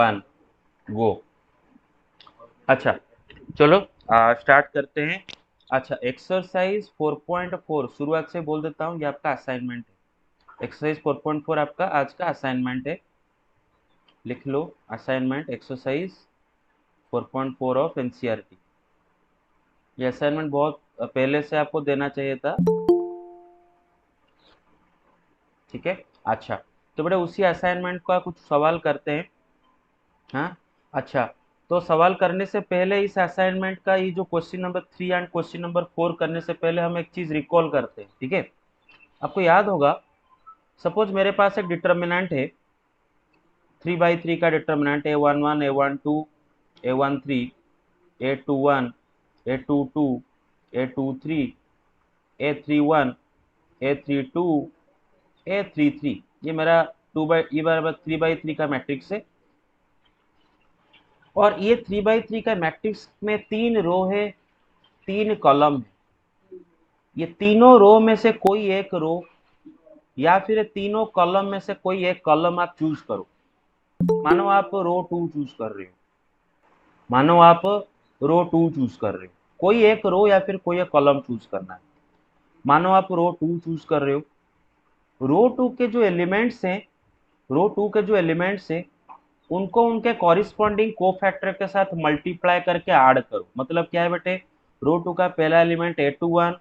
1 गो। अच्छा चलो स्टार्ट करते हैं। अच्छा एक्सरसाइज 4.4 शुरुआत से बोल देता हूँ, ये आपका असाइनमेंट है। एक्सरसाइज 4.4 आपका आज का असाइनमेंट है। लिख लो असाइनमेंट एक्सरसाइज 4.4 ऑफ एनसीईआरटी। ये असाइनमेंट बहुत पहले से आपको देना चाहिए था। ठीक है। अच्छा तो बेटा उसी असाइनमेंट का कुछ सवाल करते हैं। हाँ। अच्छा तो सवाल करने से पहले इस असाइनमेंट का ये जो question number 3 and question number 4 करने से पहले हम एक चीज रिकॉल करते हैं। ठीक है। आपको याद होगा, सपोज मेरे पास एक डिटर्मिनेंट है, 3/3 का determinant A11 A12 A13 A21 A22 A23 A31 A32 A33। ये मेरा 3/3 का मैट्रिक्स है। और ये 3/3 का मैट्रिक्स में 3 रो है, 3 कॉलम है। ये तीनों रो में से कोई एक रो या फिर तीनों कॉलम में से कोई एक कॉलम आप चूज करो। मानो आप रो 2 चूज कर रहे हो, मानो आप रो 2 चूज कर रहे हो, कोई एक रो या फिर कोई एक कॉलम चूज करना है। मानो आप रो 2 चूज कर रहे हो, रो 2 के जो एलिमेंट्स हैं, रो 2 के जो एलिमेंट्स हैं उनको उनके कॉरिस्पॉन्डिंग कोफैक्टर के साथ मल्टीप्लाई करके ऐड करो। मतलब क्या है बेटे, रो 2 का पहला एलिमेंट A21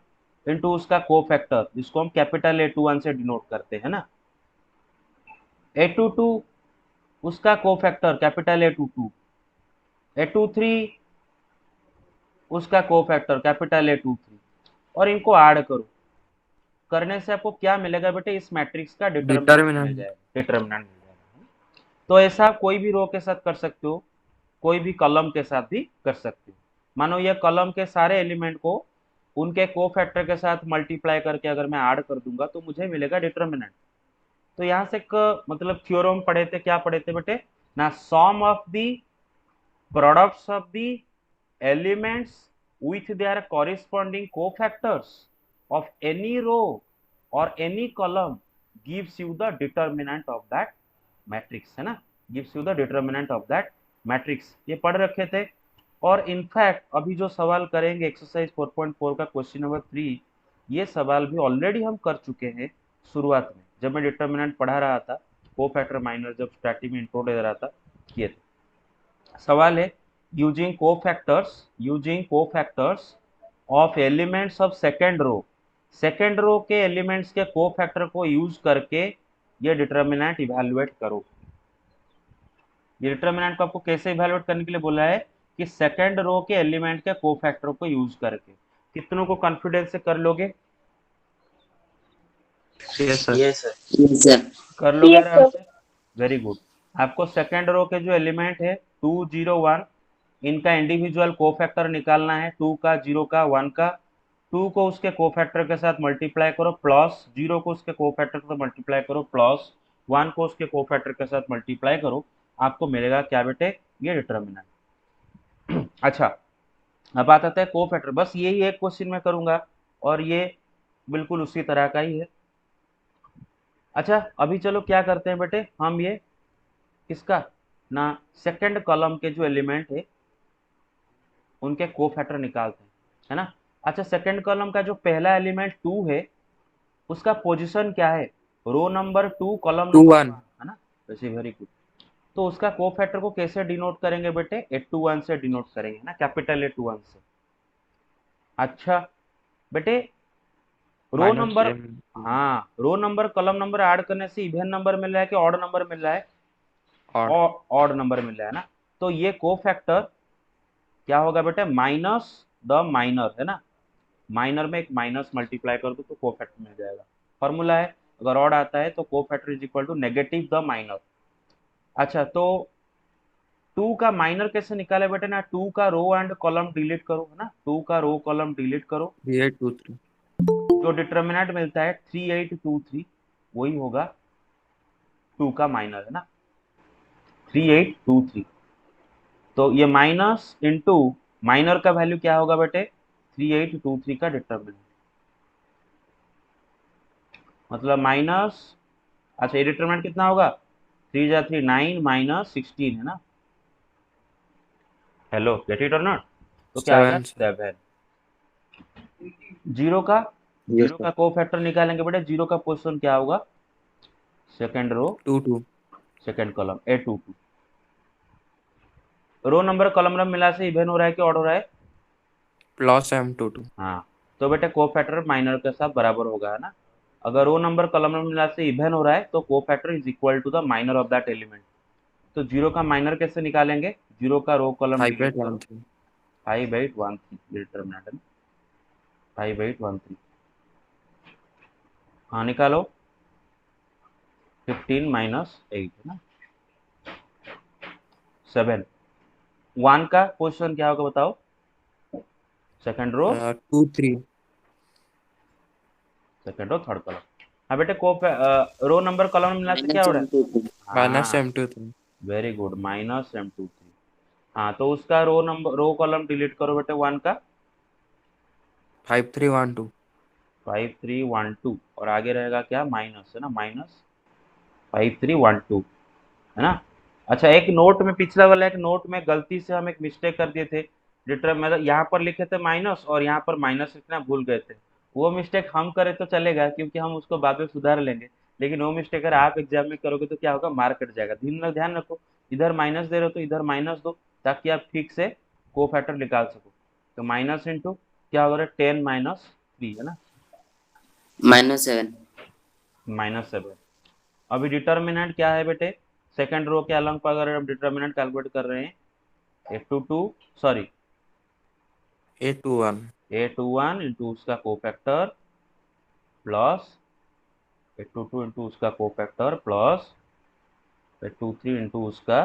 इंटू उसका कोफैक्टर जिसको हम कैपिटल A21 से डिनोट करते हैं ना, A22 उसका कोफैक्टर कैपिटल A22, A23 उसका कोफैक्टर कैपिटल A23, और इनको ऐड करो। करने से आपको क्या मिलेगा बेटे, इस मैट्रिक्स का डिटर्मिनेंट मिल डिटर्मिनेंट। जाएगा, डिटर्मिनेंट मिल जाएगा। तो ऐसा आप कोई भी रो के साथ कर सकते हो, कोई भी कॉलम के साथ भी कर सकते हो। मानो ये कॉलम के सारे एलिमेंट को उनके कोफैक्टर के साथ मल्टीप्लाई करके अगर मैं ऐड कर दूंगा तो मुझे मिलेगा डिटर्मिनेंट। तो यहाँ से एक मतलब थ्योरम पढ़े थे, क्या पढ़े थे बेटे ना, sum of the products of the elements with their corresponding cofactors of any row or any column gives you the determinant of that matrix, है ना, gives you the determinant of that matrix। ये पढ़ रखे थे। और in fact अभी जो सवाल करेंगे एक्सरसाइज 4.4 का क्वेश्चन नंबर 3, ये सवाल भी ऑलरेडी हम कर चुके हैं शुरुआत में, जब मैं डिटर्मिनेंट पढ़ा रहा था, कोफैक्टर माइनर जब स्टार्टिंग में इंट्रो दे रहा था, किए थे। सवाल है, using cofactors of elements of second row, second row के एलिमेंट्स के कोफैक्टर को यूज करके ये डिटर्मिनेंट इवैल्यूएट करो। ये डिटर्मिनेंट को आपको कैसे इवैल्यूएट करने के लिए बोला है कि सेकेंड रो के एलिमेंट के कोफैक्टर को यूज करके। कितनों को कॉन्फिडेंस से कर लोगे, yes sir. Yes sir. Yes, sir. कर लोगे आराम से। Very good. आपको सेकेंड रो के जो एलिमेंट है 2 0 1, इनका इंडिविजुअल कोफैक्टर निकालना है, 2 का, 0 का, 1 का। 2 को उसके कोफैक्टर के साथ मल्टीप्लाई करो प्लस 0 को उसके कोफैक्टर के साथ मल्टीप्लाई करो प्लस 1 को उसके कोफैक्टर के साथ मल्टीप्लाई करो, आपको मिलेगा क्या बेटे, ये डिटर्मिनेंट। अच्छा अब आता है कोफैक्टर, बस यही एक क्वेश्चन में करूंगा और ये बिल्कुल उसी तरह का ही है। अच्छा अभी चलो क्या करते हैं बेटे, हम ये किसका ना, सेकंड कॉलम के जो एलिमेंट है उनके कोफैक्टर निकालते हैं, है ना। अच्छा सेकंड कॉलम का जो पहला एलिमेंट 2 है उसका पोजीशन क्या है, row number 2 column two number one. 1, है ना। वैसे वेरी गुड। तो उसका कोफैक्टर को कैसे डिनोट करेंगे बेटे, A21 से डिनोट करेंगे ना, कैपिटल A21 से। अच्छा बेटे रो माइनस नंबर, एम। हाँ row number column number add करने से इवन नंबर मिल रहा है कि ऑड नंबर मिल रहा है, और ऑड नंबर मिल रहा है ना। तो ये कोफैक्टर क्या होगा बेटे, माइनस द माइनर, है ना। माइनर में एक माइनस मल्टीप्लाई कर दो तो कोफैक्टर मिल जाएगा। फॉर्मूला है, अगर ऑड आता है तो cofactor is equal to negative the minor. अच्छा तो 2 का माइनर कैसे निकाले बेटे ना, 2 का रो एंड कॉलम डिलीट करो, है ना, 2 का रो कॉलम डिलीट करो। 3823। जो डिटर्मिनेंट मिलता है 3823, वही होगा 2 का माइनर, है ना, 3823। तो ये माइनस इंटू माइनर का वैल्यू क्या होगा बेटे, 3823 का डिटर्मिनेंट, मतलब माइनस। अच्छा ये डिटरमिनेंट कितना होगा, 3 जा 3 9 माइनस 16, है ना। Hello, get it or not? तो क्या आएगा? 7 सर। 7। जीरो का यस जीरो सर। का कोफैक्टर निकालेंगे बेटा, जीरो का पोजीशन क्या होगा? Second row 2 2 second column A22। Row number column number मिला से इवन हो रहा है कि ऑड हो रहा है? Plus M22। हाँ, तो बेटा कोफैक्टर माइनर के साथ बराबर होगा, है ना? अगर रो नंबर कॉलम नंबर मिला से इवन हो रहा है तो cofactor is equal to the minor of that element. तो जीरो का माइनर कैसे निकालेंगे? जीरो का रो कॉलम 5 डिलीट 8 1 करो। 3। 5 8 1 3 डिटरमिनेंट है ना? 5 8 1 3। हाँ, निकालो। 15 - 8 है ना? 7। 1 का पोजीशन क्या होगा बताओ? Second row 2 3 second row third column. हाँ बेटे, को रो नंबर कॉलम मिला से क्या माइनस हो रहा है? M22। माइनस हाँ, M23। Very good, -M23। हाँ, तो उसका रो कॉलम डिलीट करो बेटे 1 का। 5 3 1 2। 5 3 1 2 और आगे रहेगा क्या? माइनस, है ना? -5 3 1 2, है ना? अच्छा, एक नोट में, पिछला वाला एक नोट में गलती से हम एक मिस्टेक कर दिए थे। मतलब यहाँ पर लिखे थे माइनस और यहाँ पर माइनस लिखना भूल गए थे। वो मिस्टेक हम करें तो चलेगा, क्योंकि हम उसको बाद में सुधार लेंगे। लेकिन वो मिस्टेक अगर आप एग्जाम में करोगे तो क्या होगा? मार्क कट जाएगा। ध्यान रखो, इधर माइनस दे रहे हो तो इधर माइनस दो, ताकि आप ठीक से को फैक्टर निकाल सको। तो माइनस इंटू क्या होगा? 10 - 3, है ना? -7। -7। अभी डिटर्मिनेंट क्या है बेटे? सेकंड रो के अलंग पर अगर हम डिटर्मिनेंट कैलकुलेट कर रहे हैं, A22, sorry, A21। A21 into उसका कोफैक्टर प्लस A22 इंटू उसका कोफैक्टर प्लस A23 इंटू उसका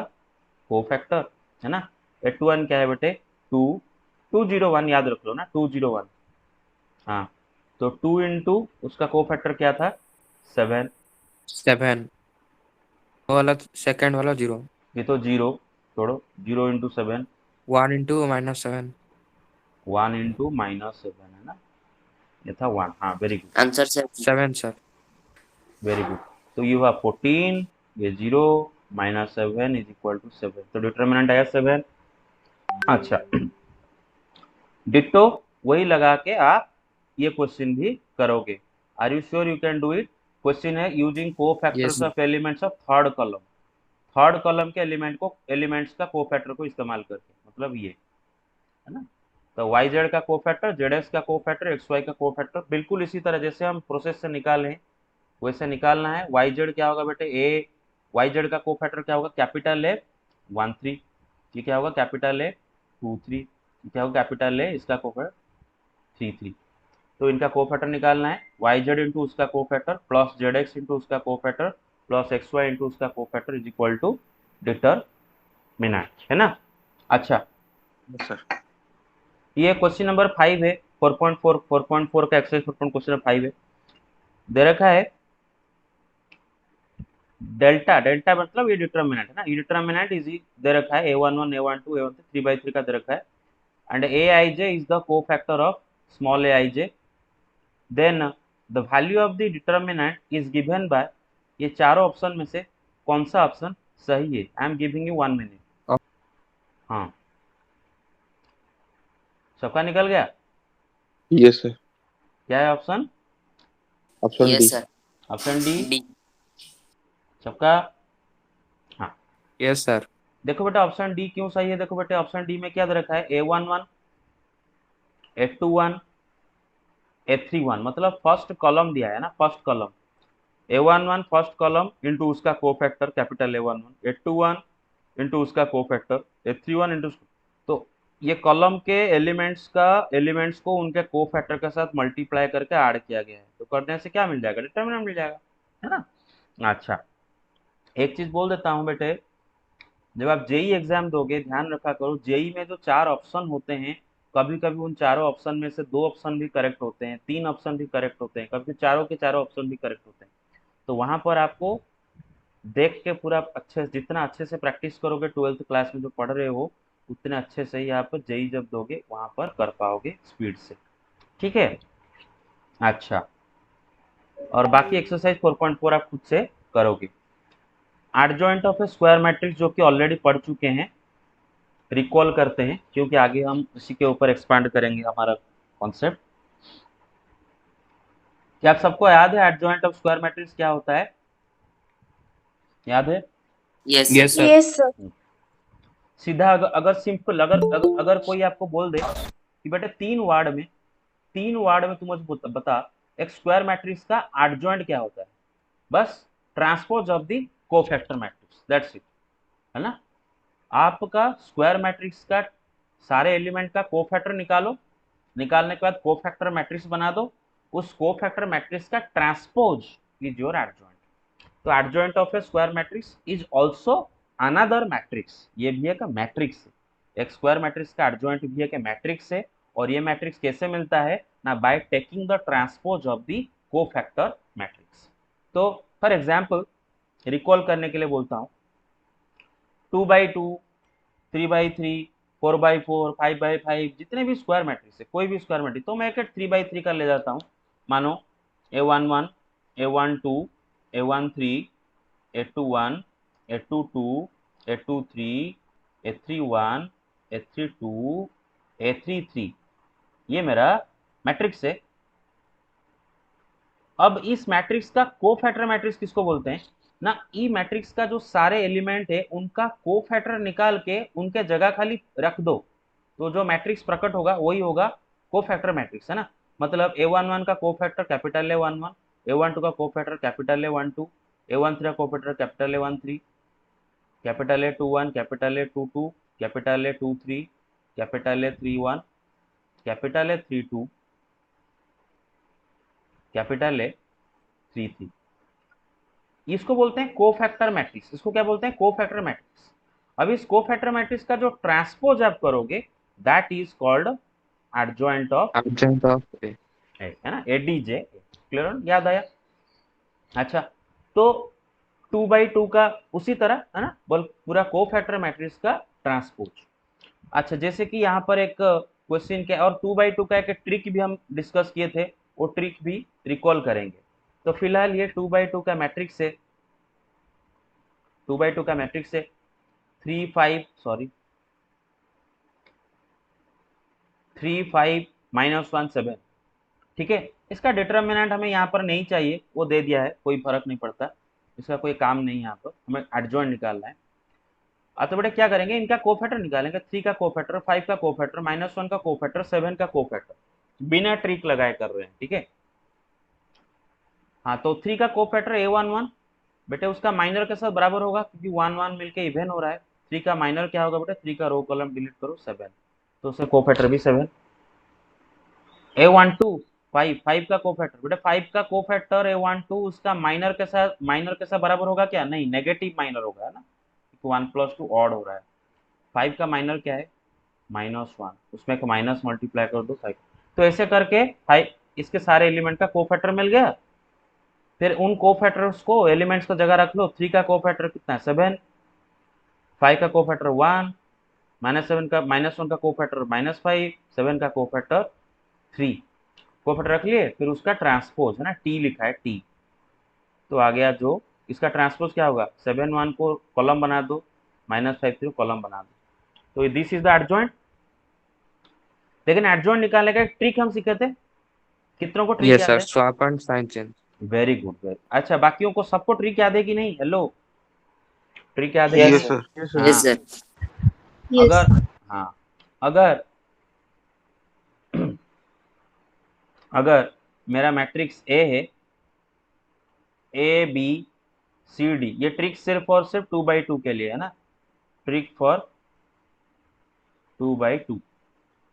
कोफैक्टर, है ना? A21 क्या है बेटे? 2 2 0 1, याद रख लो ना, 2 0 1। हाँ, तो 2 इंटू उसका कोफैक्टर क्या था? 7। 7 वो वाला सेकंड वाला 0। ये तो जीरो, छोड़ो, 0 इंटू 7। 1 इंटू -7। 1 इंटू -7, है ना? ये था 1। हाँ, very good, answer 7। 7 sir. Very good. तो यू हैव 14, ये 0, -7 इज इक्वल टू 7, तो डिटर्मिनेंट आया 7। अच्छा, डिट्टो वही लगा के आप ये क्वेश्चन भी करोगे। Are you sure you can do it? Question है using co yes factors sir. Of elements of third column. Third column के एलिमेंट्स का को फैक्टर को इस्तेमाल करके, मतलब ये, है ना? तो वाई जेड का को फैक्टर, जेड एक्स का को फैक्टर, एक्स वाई का को फैक्टर, बिल्कुल इसी तरह जैसे हम प्रोसेस से निकाले हैं वैसे निकालना है। वाई जेड क्या होगा बेटे? ए वाई जेड का को फैक्टर क्या होगा? Capital A 1 3। ये क्या होगा? Capital A 2 3। ये क्या होगा? कैपिटल ए इसका को फैक्टर 3 3। तो इनका को फैक्टर निकालना है। वाई जेड इंटू उसका cofactor plus Z X into उसका cofactor plus X Y into उसका cofactor is equal to determinant, है ना? अच्छा, यस सर। ये क्वेश्चन नंबर 5 है। 4.4 का एक्सरसाइज 4 क्वेश्चन नंबर 5 है। दे रखा है डेल्टा, डेल्टा मतलब ये डिटर्मिनेंट है ना, ये डिटर्मिनेंट इज दे रखा है A11 A12 A13 3/3 का दे रखा है। And Aij is the cofactor of small aij। Then the value of the determinant is given by, ये चारों ऑप्शन में से कौन सा ऑप्शन सही है? आई एम गिविंग यू 1 मिनट। हाँ, सबका निकल गया? Yes sir. क्या है option? Option D. Yes sir. Option D, D. सबका? हाँ, यस सर। देखो बेटा ऑप्शन डी क्यों सही है। देखो बेटा ऑप्शन डी में क्या दे रखा है? A11 A21 A31, मतलब फर्स्ट कॉलम दिया है ना, first column A11 first column into उसका को factor capital A11, A21 into उसका को फैक्टर A31 इंटू, तो ये कॉलम के एलिमेंट्स को उनके को फैक्टर के साथ मल्टीप्लाई करके ऐड किया गया है। तो करने से क्या मिल जाएगा? डिटर्मिनेंट मिल जाएगा, है ना? अच्छा, एक चीज बोल देता हूँ बेटे, जब आप जेई एग्जाम दोगे ध्यान रखा करो, जेई में जो 4 ऑप्शन होते हैं, कभी कभी उन चारों ऑप्शन में से 2 ऑप्शन भी करेक्ट होते हैं, 3 ऑप्शन भी करेक्ट होते हैं, कभी चारों के चारों ऑप्शन भी करेक्ट होते हैं। तो वहां पर आपको देख के पूरा अच्छे, जितना अच्छे से प्रैक्टिस करोगे 12th क्लास में जो पढ़ रहे हो, उतने अच्छे से ही आप जेई जब दोगे वहां पर कर पाओगे स्पीड से, ठीक है? अच्छा, और बाकी एक्सरसाइज 4.4 आप खुद से करोगे। Adjoint of A square matrix जो कि ऑलरेडी पढ़ चुके हैं, रिकॉल करते हैं, क्योंकि आगे हम इसी के ऊपर एक्सपांड करेंगे हमारा कॉन्सेप्ट। क्या आप सबको याद है एडजॉइंट ऑफ स्क्वायर मैट्रिक्स क्या होता है? याद है? Yes, sir. Yes, sir. Yes, sir. सीधा अगर सिंपल अगर कोई आपको बोल दे कि बेटे तीन वार्ड में तुम मुझे बता एक स्क्वायर मैट्रिक्स का एडजॉइंट क्या होता है, बस transpose of the cofactor matrix, that's it, है ना। आपका स्क्वायर मैट्रिक्स का सारे एलिमेंट का कोफैक्टर निकालो, निकालने के बाद कोफैक्टर मैट्रिक्स बना दो, उस कोफैक्टर मैट्रिक्स का ट्रांसपोज इज योर एडजॉइंट। तो adjoint of A square matrix is also another matrix, ये भी एक मैट्रिक्स, एक स्क्वायर मैट्रिक्स का एडजॉइंट भी एक मैट्रिक्स है। और ये मैट्रिक्स कैसे मिलता है ना, by taking the transpose of the cofactor matrix. तो फॉर एग्जांपल रिकॉल करने के लिए बोलता हूँ 2/2, 3/3, 4/4, 5/5, जितने भी स्क्वायर मैट्रिक्स है, कोई भी स्क्वायर मैट्रिक्स, तो मैं एक 3/3 का ले जाता हूँ। मानो A11, A12, A13, A21, A22, A23, A31, A32, A33, ये मेरा मैट्रिक्स है। अब इस मैट्रिक्स का कोफैक्टर मैट्रिक्स किसको बोलते हैं ना, ई मैट्रिक्स का जो सारे एलिमेंट है उनका कोफैक्टर निकाल के उनके जगह खाली रख दो, तो जो मैट्रिक्स प्रकट होगा वही होगा कोफैक्टर मैट्रिक्स, है ना। मतलब A11 का कोफैक्टर कैपिटल A11, A12 का कोफैक्टर कैपिटल A12, A13 का cofactor capital A13, capital A21, capital A22, capital A23, capital A31, capital A32, capital A33, इसको बोलते हैं कोफैक्टर मैट्रिक्स। इसको क्या बोलते हैं? Cofactor matrix. अब इस कोफैक्टर मैट्रिक्स का जो ट्रांसपोज आप करोगे that is called adjoint of Adjoint of A. है ना, एडीजे। क्लियर, याद आया? अच्छा, तो 2/2 का उसी तरह, है ना, बोल पूरा कोफैक्टर मैट्रिक्स का ट्रांसपोज। अच्छा, जैसे कि यहाँ पर एक क्वेश्चन क्या, और 2/2 का एक ट्रिक भी हम डिस्कस किए थे, वो ट्रिक भी रिकॉल करेंगे। तो फिलहाल ये 2/2 का मैट्रिक्स है, 2/2 का मैट्रिक्स है 3 5 सॉरी 3 5 -1 7, ठीक है। इसका डिटर्मिनेंट हमें यहाँ पर नहीं चाहिए, वो दे दिया है, कोई फर्क नहीं पड़ता, इसका कोई काम नहीं है, यहाँ पर हमें एडजॉइंट निकालना है। तो बेटा क्या करेंगे, इनका कोफैक्टर निकालेंगे, 3 का कोफैक्टर, 5 का कोफैक्टर, -1 का कोफैक्टर, 7 का कोफैक्टर, बिना ट्रिक लगाए कर रहे हैं, ठीक है। हाँ, तो 3 का कोफैक्टर A11 बेटे उसका माइनर के साथ बराबर होगा, क्योंकि 1 1 मिलके इवन हो रहा है। 3 का माइनर क्या होगा बेटा, 3 का रो कॉलम डिलीट करो 7, तो उसका कोफैक्टर भी 7। A12 5, 5 का कोफैक्टर बेटा, 5 का कोफैक्टर A12 उसका माइनर के साथ बराबर होगा क्या, नहीं, नेगेटिव माइनर होगा, है ना, 1 + 2 ऑड हो रहा है। 5 का माइनर क्या है, -1, उसमें एक माइनस मल्टीप्लाई कर दो 5। तो ऐसे करके 5 इसके सारे एलिमेंट का कोफैक्टर मिल गया। फिर उन कोफैक्टर्स को एलिमेंट्स को जगह रख लो। 3 का कोफैक्टर कितना है, 7, 5 का कोफैक्टर 1, -1 का कोफैक्टर -5, 7 का कोफैक्टर 3, कोफैक्टर रख लिए। फिर उसका ट्रांसपोज, है ना, टी लिखा है टी, तो आ गया जो इसका ट्रांसपोज क्या होगा, 7 1 को कॉलम बना दो, -5 3 कॉलम बना दो, तो दिस इज द एडजॉइंट। लेकिन एडजॉइंट निकालने का एक ट्रिक हम सीखे थे, कितनों को ट्रिक Yes, याद sir. है? Swap and sign change. Very good, very अच्छा, बाकियों को सबको ट्रिक याद है कि नहीं? हेलो, ट्रिक याद है कि Yes, नहीं? Yes, sir. Yes, sir. yes, हाँ, sir. Yes. अगर हाँ अगर अगर मेरा मैट्रिक्स ए है, A B C D, ये ट्रिक सिर्फ और सिर्फ 2/2 के लिए है ना, ट्रिक फॉर 2/2,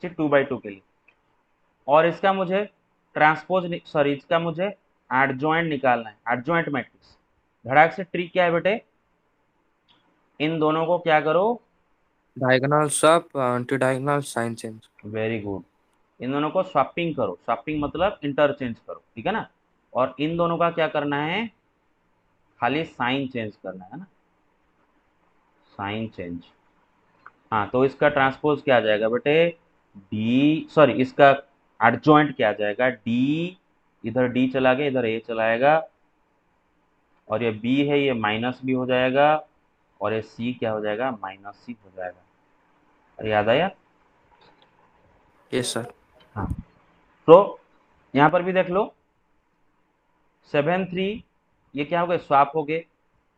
सिर्फ 2/2 के लिए। और इसका मुझे इसका मुझे एडजॉइंट निकालना है, एडजॉइंट मैट्रिक्स। धड़ाक से ट्रिक क्या है बेटे, इन दोनों को क्या करो, Diagonal swap, anti-diagonal sign change. Very good, इन दोनों को स्वैपिंग करो, स्वैपिंग मतलब इंटरचेंज करो, ठीक है ना। और इन दोनों का क्या करना है, खाली साइन चेंज करना है ना, साइन चेंज। हाँ, तो इसका ट्रांसपोज क्या आ जाएगा बेटे, इसका एडजॉइंट क्या आ जाएगा, डी, इधर डी चला गया, इधर ए चलाएगा, और ये बी है, ये माइनस बी हो जाएगा, और ये सी क्या हो जाएगा, -C हो जाएगा। याद आया? Yes sir. हाँ, तो यहाँ पर भी देख लो 7 3, ये क्या हो गए, स्वैप हो गए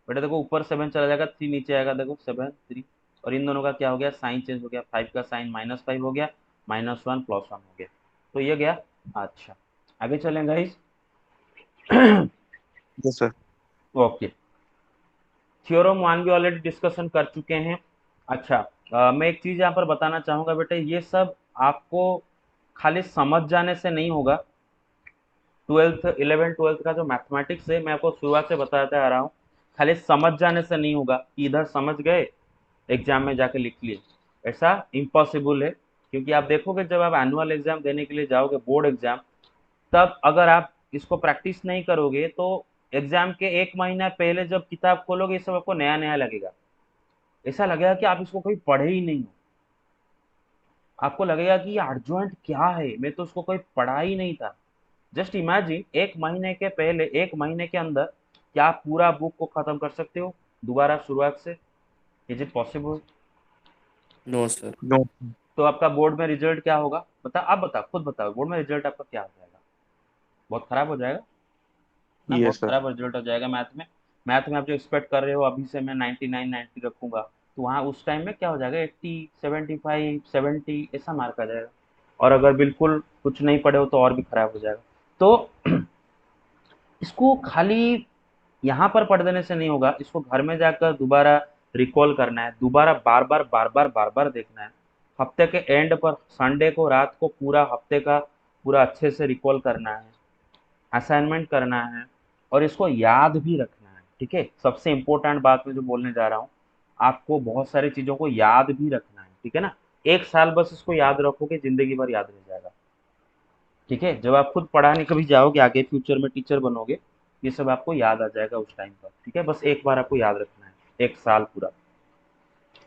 बेटा। देखो ऊपर 7 चला जाएगा, 3 नीचे आएगा, देखो 7 3, और इन दोनों का क्या हो गया, साइन चेंज हो गया, 5 का साइन -5 हो गया, -1 +1 हो गया, तो ये गया। अच्छा, आगे चलें guys. Yes, sir. Okay, theorem 1 भी ऑलरेडी डिस्कशन कर चुके हैं। अच्छा, मैं एक चीज यहाँ पर बताना चाहूंगा बेटे, ये सब आपको खाली समझ जाने से नहीं होगा। 11th 12th का जो मैथमेटिक्स है, मैं आपको शुरुआत से बताता आ रहा हूँ, खाली समझ जाने से नहीं होगा कि इधर समझ गए एग्जाम में जाके लिख लिए, ऐसा इम्पॉसिबल है। क्योंकि आप देखोगे जब आप एनुअल एग्जाम देने के लिए जाओगे, बोर्ड एग्जाम, तब अगर आप इसको प्रैक्टिस नहीं करोगे तो एग्जाम के 1 महीना पहले जब किताब खोलोगे, ये सब आपको नया नया लगेगा। ऐसा लगेगा कि आप इसको कभी पढ़े ही नहीं हो। आपको लगेगा कि ये एडजॉइंट क्या है, मैं तो उसको कोई पढ़ा ही नहीं था। जस्ट इमेजिन, 1 महीने के पहले, 1 महीने के अंदर क्या आप पूरा बुक को खत्म कर सकते हो दोबारा शुरुआत से? Is it possible? No sir. No. तो आपका बोर्ड में रिजल्ट क्या होगा, बता, आप बताओ, खुद बताओ, बोर्ड में रिजल्ट आपका क्या हो जाएगा? बहुत खराब हो जाएगा ना, Yes, बहुत sir. खराब रिजल्ट हो जाएगा मैथ में। मैथ में आप जो एक्सपेक्ट कर रहे हो अभी से, मैं 99 90 रखूंगा, तो वहाँ उस टाइम में क्या हो जाएगा, 80 75 70 ऐसा मार्क आ जाएगा। और अगर बिल्कुल कुछ नहीं पढ़े हो तो और भी खराब हो जाएगा। तो इसको खाली यहाँ पर पढ़ देने से नहीं होगा, इसको घर में जाकर दोबारा रिकॉल करना है, दोबारा बार बार बार बार बार बार देखना है। हफ्ते के एंड पर संडे को रात को पूरा हफ्ते का पूरा अच्छे से रिकॉल करना है, असाइनमेंट करना है, और इसको याद भी रखना है। ठीक है, सबसे इंपॉर्टेंट बात मैं जो बोलने जा रहा हूँ, आपको बहुत सारी चीजों को याद भी रखना है। ठीक है ना, 1 साल बस इसको याद रखोगे, जिंदगी भर याद रह जाएगा। ठीक है, जब आप खुद पढ़ाने कभी जाओगे आगे फ्यूचर में, टीचर बनोगे, ये सब आपको याद आ जाएगा उस टाइम पर। ठीक है, बस एक बार आपको याद रखना है, 1 साल पूरा।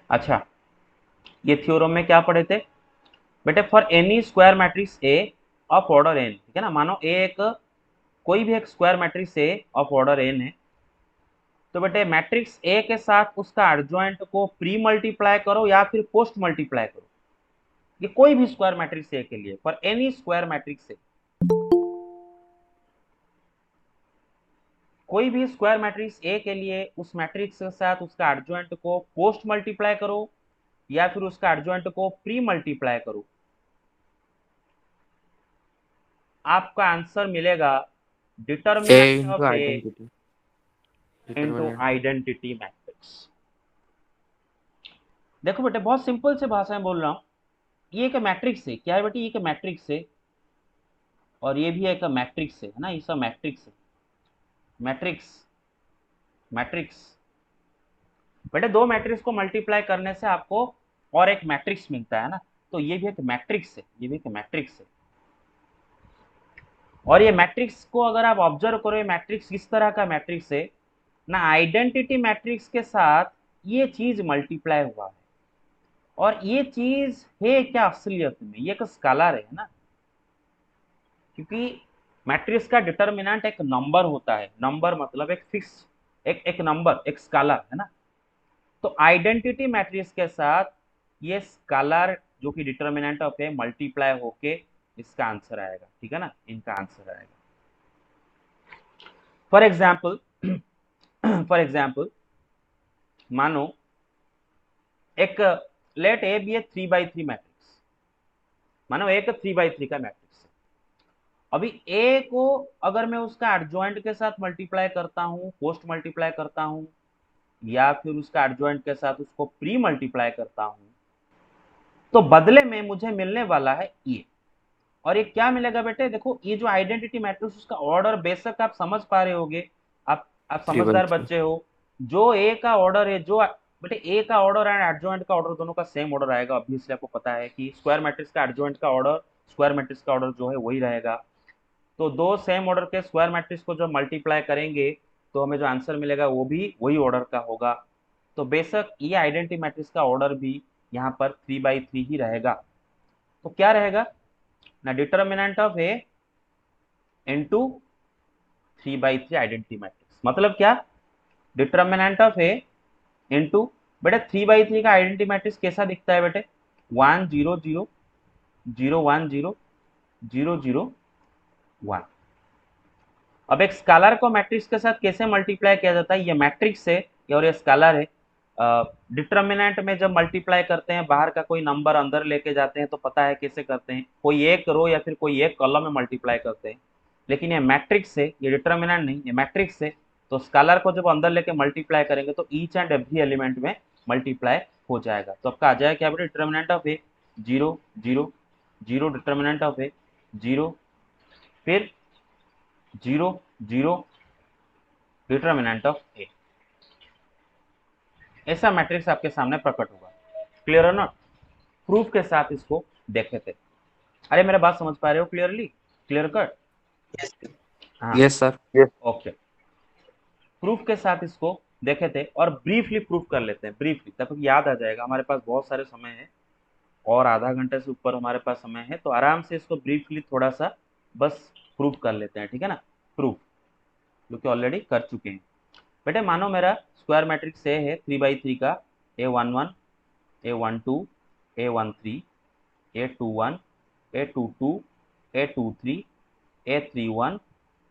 अच्छा, ये थ्योरम में क्या पढ़े थे बेटे, for any square matrix A of order N, ठीक है ना, मानो ए एक, कोई भी एक square matrix A of order N है, तो बेटे मैट्रिक्स ए के साथ उसका एडजॉइंट को प्री मल्टीप्लाई करो या फिर पोस्ट मल्टीप्लाई करो। ये कोई भी स्क्वायर मैट्रिक्स ए के लिए, फॉर एनी स्क्वायर मैट्रिक्स ए, कोई भी स्क्वायर मैट्रिक्स ए के लिए उस मैट्रिक्स के साथ उसका एडजॉइंट को पोस्ट मल्टीप्लाई करो या फिर उसका एडजॉइंट को प्री मल्टीप्लाई करो, आपका आंसर मिलेगा ए determinant into of A identity. Into determinant. Identity matrix. देखो बेटे, बहुत सिंपल से भाषा में बोल रहा हूँ, ये एक मैट्रिक्स है, क्या है बेटे, ये एक मैट्रिक्स है, और ये भी एक मैट्रिक्स है ना, ये सब मैट्रिक्स है, मैट्रिक्स, मैट्रिक्स। बेटे दो मैट्रिक्स को मल्टीप्लाई करने से आपको और एक मैट्रिक्स मिलता है ना, तो ये भी एक मैट्रिक्स है, ये भी एक मैट्रिक्स है। और ये मैट्रिक्स को अगर आप ऑब्जर्व करो, ये मैट्रिक्स किस तरह का मैट्रिक्स है ना, आइडेंटिटी मैट्रिक्स के साथ ये चीज मल्टीप्लाई हुआ है, और ये चीज है क्या असलियत में, ये एक स्केलर है ना, क्योंकि मैट्रिक्स का डिटर्मिनेंट एक नंबर होता है, नंबर मतलब एक फिक्स, एक नंबर, एक स्केलर है ना। तो आइडेंटिटी मैट्रिक्स के साथ ये स्केलर जो कि डिटर्मिनेंट ऑफ है मल्टीप्लाई होके इसका आंसर आएगा। ठीक है ना, इनका आंसर आएगा। फॉर एग्जाम्पल, फॉर एग्जाम्पल मानो एक, let A be a 3x3 matrix, मानो एक 3x3 का मैट्रिक्स है। अभी ए को अगर मैं उसका एडजॉइंट के साथ मल्टीप्लाई करता हूँ, पोस्ट मल्टीप्लाई करता हूँ, या फिर उसका एडजॉइंट के साथ उसको प्री मल्टीप्लाई करता हूँ, तो बदले में मुझे मिलने वाला है ये। और ये क्या मिलेगा बेटे, देखो ये जो आइडेंटिटी मैट्रिक्स, उसका ऑर्डर बेशक आप समझ पा रहे होगे, आप थ्री बाई समझदार थ्री। बच्चे हो, जो ए का ऑर्डर है, जो बेटे ए का ऑर्डर एंड एडजॉइंट का ऑर्डर दोनों का सेम ऑर्डर आएगा। ऑब्वियसली आपको पता है कि स्क्वायर मैट्रिक्स का एडजॉइंट का ऑर्डर, स्क्वायर मैट्रिक्स का ऑर्डर जो है वही रहेगा। तो दो सेम ऑर्डर के स्क्वायर मैट्रिक्स को जब मल्टीप्लाई करेंगे तो हमें जो आंसर मिलेगा वो भी वही ऑर्डर का होगा। तो बेशक ये आइडेंटिटी मैट्रिक्स का ऑर्डर भी यहाँ पर 3x3 ही रहेगा। तो क्या रहेगा ना, determinant of A into 3x3 identity matrix, मतलब क्या, डिटर्मिनेंट ऑफ ए इंटू, बेटे 3x3 का आइडेंटिटी मैट्रिक्स कैसा दिखता है बेटे, 1 0 0 0 1 0 0 0 1। अब एक स्केलर को मैट्रिक्स के साथ कैसे मल्टीप्लाई किया जाता है, ये मैट्रिक्स है और ये स्केलर है। डिटर्मिनेंट में जब मल्टीप्लाई करते हैं, बाहर का कोई नंबर अंदर लेके जाते हैं तो पता है कैसे करते हैं, कोई एक रो या फिर कोई एक कॉलम में मल्टीप्लाई करते हैं। लेकिन ये मैट्रिक्स है, ये डिटर्मिनेंट नहीं, ये मैट्रिक्स है। तो स्केलर को जब अंदर लेके मल्टीप्लाई करेंगे तो ईच एंड एवरी एलिमेंट में मल्टीप्लाई हो जाएगा। तो आपका आ जाएगा क्या बेटा, determinant of A 0 0 0, determinant of A 0, फिर 0 0, डिटर्मिनेंट ऑफ ए। ऐसा मैट्रिक्स आपके सामने प्रकट होगा। क्लियर है ना? प्रूफ के साथ इसको देखे थे। अरे मेरा बात समझ पा रहे हो क्लियरली? Clear cut? हाँ यस सर। ओके। प्रूफ के साथ इसको देखे थे और ब्रीफली प्रूफ कर लेते हैं, ब्रीफली, तब तक याद आ जाएगा। हमारे पास बहुत सारे समय है और आधा घंटे से ऊपर हमारे पास समय है, तो आराम से इसको ब्रीफली थोड़ा सा बस प्रूफ कर लेते हैं, ठीक है ना? प्रूफ जो कि ऑलरेडी कर चुके हैं। बेटे मानो मेरा स्क्वायर मैट्रिक्स ए है 3x3 का, A11 A12 A13 A21 A22 A23 A31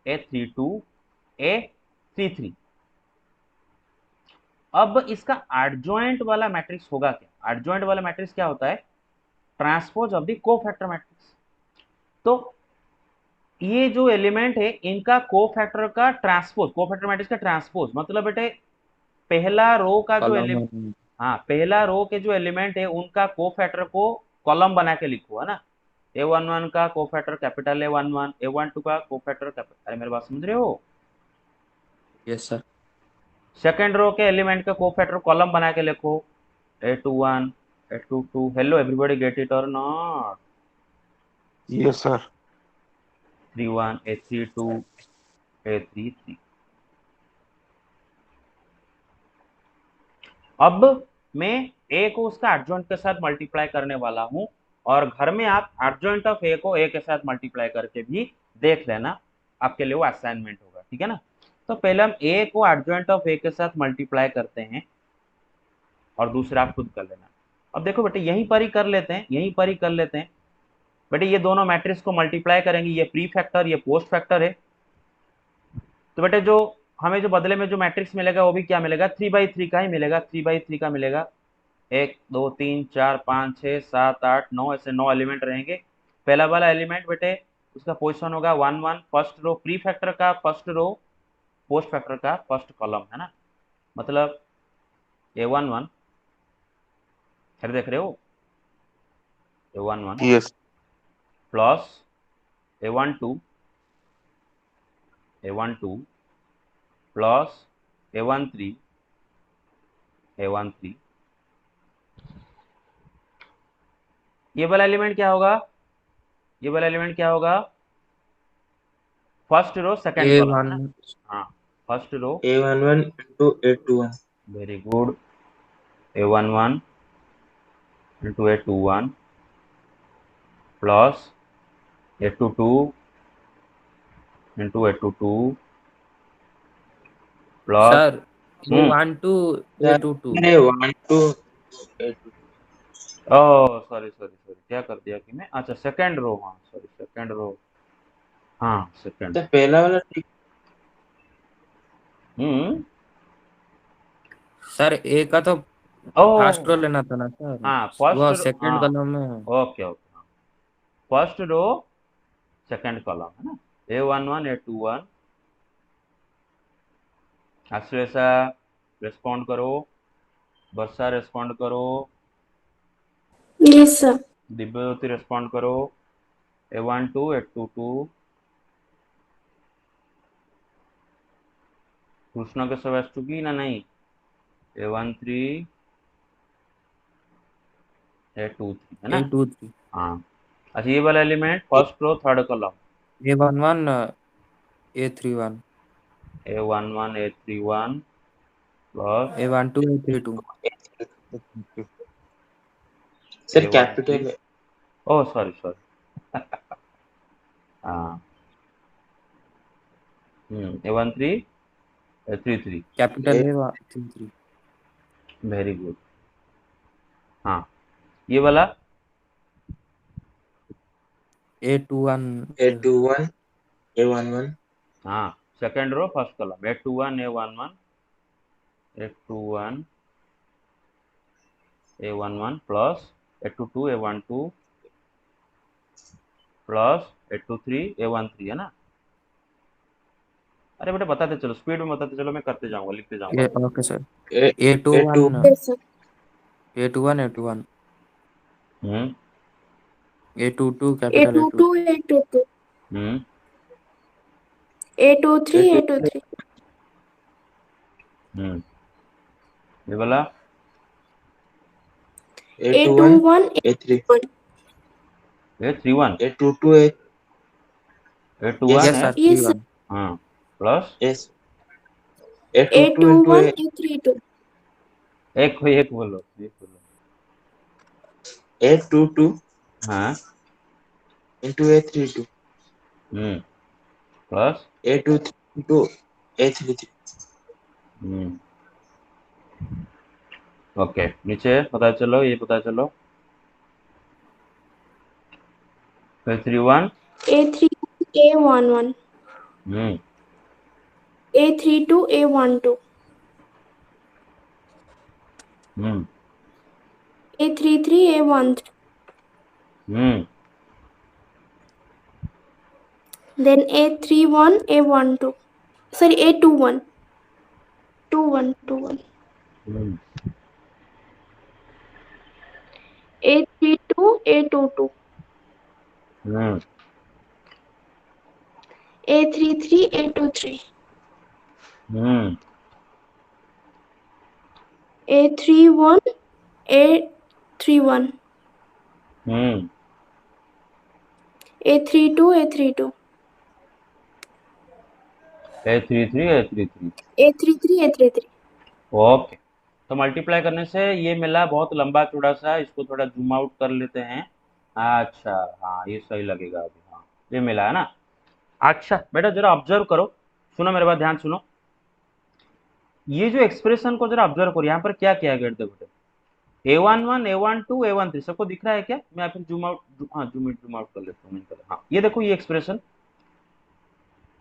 A32 A33। अब इसका एडजॉइंट वाला मैट्रिक्स होगा क्या? एडजॉइंट वाला मैट्रिक्स क्या होता है? Transpose of the cofactor matrix. तो ये जो एलिमेंट है इनका कोफैक्टर का ट्रांसपोज, कोफैक्टर मैट्रिक्स का ट्रांसपोज मतलब बेटे पहला रो का जो कॉलम एलिमेंट, हाँ पहला रो के जो एलिमेंट है उनका कोफैक्टर को कॉलम बना के लिखो, है ना? A11 का कोफैक्टर कैपिटल A11, A12 का कोफैक्टर कैपिटल, अरे मेरी बात समझ रहे हो? Yes sir. सेकेंड रो के एलिमेंट का कोफैक्टर कॉलम बना के लिखो, A21 A22। Hello everybody, get it or not? Yes, sir. 31 A32 A33। अब मैं ए को उसका एडजॉइंट के साथ मल्टीप्लाई करने वाला हूं और घर में आप एडजॉइंट ऑफ ए को ए के साथ मल्टीप्लाई करके भी देख लेना, आपके लिए वो असाइनमेंट होगा, ठीक है ना? तो पहले हम ए को एडजॉइंट ऑफ ए के साथ मल्टीप्लाई करते हैं और दूसरा आप खुद कर लेना। अब देखो बेटे यहीं पर ही कर लेते हैं, यहीं पर ही कर लेते हैं। बेटे ये दोनों मैट्रिक्स को मल्टीप्लाई करेंगे, ये प्री फैक्टर ये पोस्ट फैक्टर है। तो बेटे जो हमें जो बदले में जो मैट्रिक्स मिलेगा वो भी क्या मिलेगा, 3x3 का ही मिलेगा, 3x3 का मिलेगा। 1 2 3 4 5 6 7 8 9, ऐसे 9 एलिमेंट रहेंगे। पहला वाला एलिमेंट बेटे उसका पोजीशन होगा 1 1, फर्स्ट रो प्री फैक्टर का फर्स्ट रो, पोस्ट फैक्टर का फर्स्ट कॉलम, है ना? मतलब A11, फिर देख रहे हो A11 Yes. Plus A12 A12 plus A13 A13। ये वाला एलिमेंट क्या होगा? ये वाला एलिमेंट क्या होगा? First row second uh column, है वन। ना? हाँ first row, A11 into A21. Very good. A11 into A21 plus A22 into A22 plus sir A1 to A22। अरे 1 to A2. Oh sorry sorry sorry, क्या कर दिया कि मैं, अच्छा सेकंड रो, हाँ सॉरी सेकंड रो, हाँ सेकंड। तो पहला वाला ठीक सर ए का तो ओ फर्स्ट रो लेना था ना सर, हाँ वो फर्स्ट, सेकंड हाँ कॉलम में है। Okay okay, first row second column, है ना? A11 A21। ऐसा रिस्पॉन्ड करो, वर्षा रिस्पॉन्ड करो, यस सर। दिव्यज्योति रिस्पॉन्ड करो, A12 A22। कृष्ण के सब एस की ना नहीं, A13 A23, है ना? A23। हाँ अच्छा, ये वाला element first row third column, A11 A31। A11 A31 plus A12 A32। Sir A13, capital है। ओ सॉरी सॉरी हाँ A13 A33, कैपिटल है A33। Very good. हाँ ये वाला A21 A21 A11 हाँ second row first column A21 A11 A21 A11 plus A22 A12 plus A23 A13 है ना। अरे बेटा बताते चलो, स्पीड में बताते चलो, मैं करते जाऊंगा, लिखते जाऊंगा। A okay sir A A2 A21 Yes, sir. A21 A21 hmm A22 capital A2 A22, A22, hmm A23, A2 A23, हम्म ये वाला A21 A21, A3 A21. A31 A22 A21 yes yes है, सर Yes, sir. 31 हाँ plus yes A22 into A21, A32. एक बोलो, एक बोलो। A22 हाँ into A32 plus A23 into A33 okay, नीचे पता चलो, ये पता चलो A31 A31, A11, हम्म A32, A12, हम्म A33, A13. हम्म Then A31, A12. Sorry, A21, 21, 21. हम्म A32, A22, हम्म A33, A23, हम्म A31, A31, हम्म A32, A32, A33 A33 A33, A33. Okay. तो multiply करने से ये मिला बहुत लंबा चौड़ा सा, इसको थोड़ा जूम आउट कर लेते हैं। अच्छा, हाँ ये सही लगेगा अभी, हाँ ये मिला है ना। अच्छा बेटा जरा ऑब्जर्व करो, सुनो मेरे बात, ध्यान सुनो। ये जो एक्सप्रेशन को जरा ऑब्जर्व करो, यहाँ पर क्या किया गया देखो बेटे, A11 A12 A13 सबको दिख रहा है क्या? मैं फिर जूम आउट, हाँ जूम आउट कर लेता हूँ। हाँ ये देखो, ये expression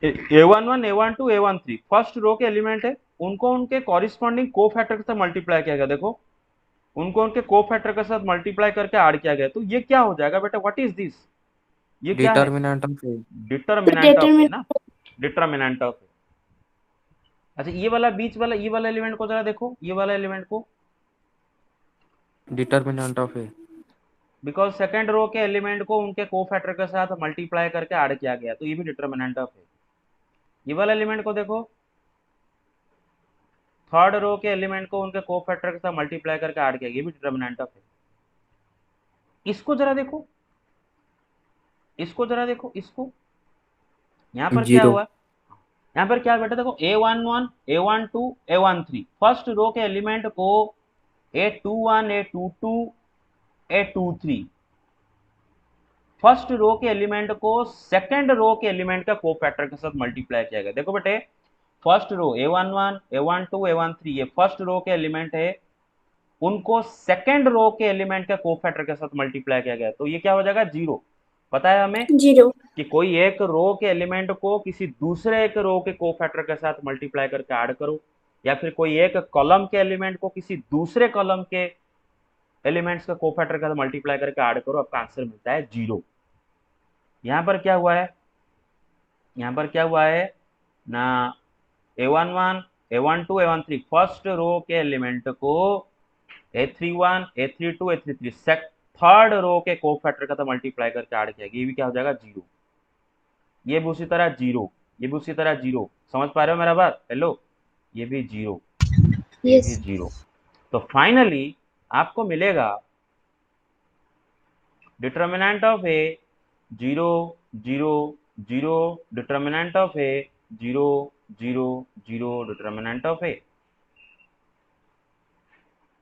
A11 A12 A13 first row के एलिमेंट है, उनको उनके कॉरिस्पॉन्डिंग को फैक्टर के साथ मल्टीप्लाई किया गया। देखो उनको उनके को फैक्टर के साथ मल्टीप्लाई करके ऐड किया गया, तो ये क्या हो जाएगा बेटा, व्हाट इज दिस? ये क्या है? Determinant of A The determinant of A determinant. ना, डिटर्मिनेंट ऑफ ए। अच्छा ये वाला बीच वाला, ये वाला एलिमेंट को जरा देखो, ये वाला एलिमेंट को, determinant of A because second row के एलिमेंट को उनके को फैक्टर के साथ मल्टीप्लाई करके ऐड किया गया, तो ये भी डिटर्मिनेंट ऑफ है। ये वाला एलिमेंट को देखो, थर्ड रो के एलिमेंट को उनके को फैक्टर के साथ मल्टीप्लाई करके ऐड किया, ये भी डिटर्मिनेंट ऑफ है। इसको जरा देखो, इसको जरा देखो, इसको, यहाँ पर क्या 0 हुआ, यहाँ पर क्या बेटा देखो, A11 A12 A13 first row के एलिमेंट को A21 A22 A23 first row के एलिमेंट को सेकंड रो के एलिमेंट का को फैक्टर के साथ मल्टीप्लाई किया गया। देखो बेटे first row A11 A12 A13 ये फर्स्ट रो के एलिमेंट है, उनको सेकंड रो के एलिमेंट का को फैक्टर के साथ मल्टीप्लाई किया गया, तो ये क्या हो जाएगा, 0। पता है हमें 0. कि कोई एक रो के एलिमेंट को किसी दूसरे एक रो के को फैक्टर के साथ मल्टीप्लाई करके ऐड करो, या फिर कोई एक कॉलम के एलिमेंट को किसी दूसरे कॉलम के एलिमेंट्स का को फैक्टर के साथ मल्टीप्लाई करके ऐड करो, आपका आंसर मिलता है 0। यहाँ पर क्या हुआ है, यहाँ पर क्या हुआ है ना, A11 A12 A13 first row के एलिमेंट को A31 A32 A33 third row के को फैक्टर का मल्टीप्लाई करके ऐड किया, ये भी क्या हो जाएगा, 0। ये भी उसी तरह 0, ये भी उसी तरह 0। समझ पा रहे हो मेरा बात? हेलो, ये भी 0, ये भी Yes. 0। तो फाइनली आपको मिलेगा determinant of A 0 0 0, determinant of A 0 0 0, determinant of A,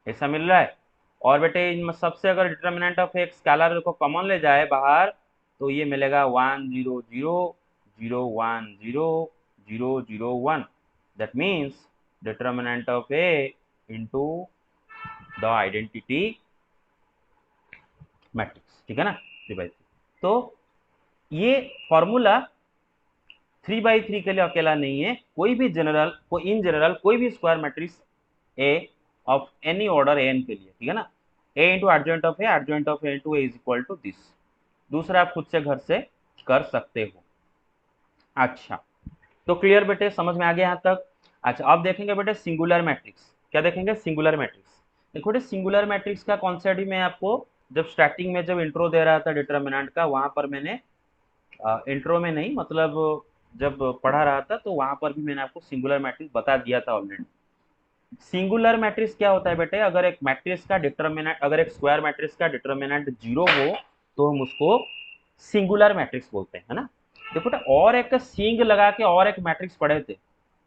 ऐसा मिल रहा है। और बेटे इन सबसे अगर डिटर्मिनेंट ऑफ एक स्केलर को कॉमन ले जाए बाहर, तो ये मिलेगा 1 0 0 0 1 0 0 0 1। That means determinant of A into the identity matrix, ठीक है ना। तो ये फॉर्मूला 3/3 के लिए अकेला नहीं है, कोई भी इन जनरल कोई भी square matrix A of any order N के लिए, ठीक है ना, A into adjoint of A into A is equal to this. दूसरा आप खुद से घर से कर सकते हो। अच्छा, तो क्लियर बेटे, समझ में आ गया यहाँ तक। अच्छा, अब देखेंगे बेटे सिंगुलर मैट्रिक्स। क्या देखेंगे? Singular matrix. देखो बेटे, सिंगुलर मैट्रिक्स का कॉन्सेप्ट ही मैं आपको जब स्टार्टिंग में जब इंट्रो दे रहा था डिटर्मिनेंट का, वहां पर मैंने इंट्रो में नहीं, मतलब जब पढ़ा रहा था तो वहां पर भी मैंने आपको सिंगुलर मैट्रिक्स बता दिया था ऑलरेडी। सिंगुलर मैट्रिक्स क्या होता है बेटे? अगर एक मैट्रिक्स का डिटर्मिनेंट, अगर एक स्क्वायर मैट्रिक्स का डिटर्मिनेंट 0 हो तो हम उसको सिंगुलर मैट्रिक्स बोलते हैं, है ना। देखो बेटा, और एक सिंग लगा के और एक मैट्रिक्स पढ़े थे,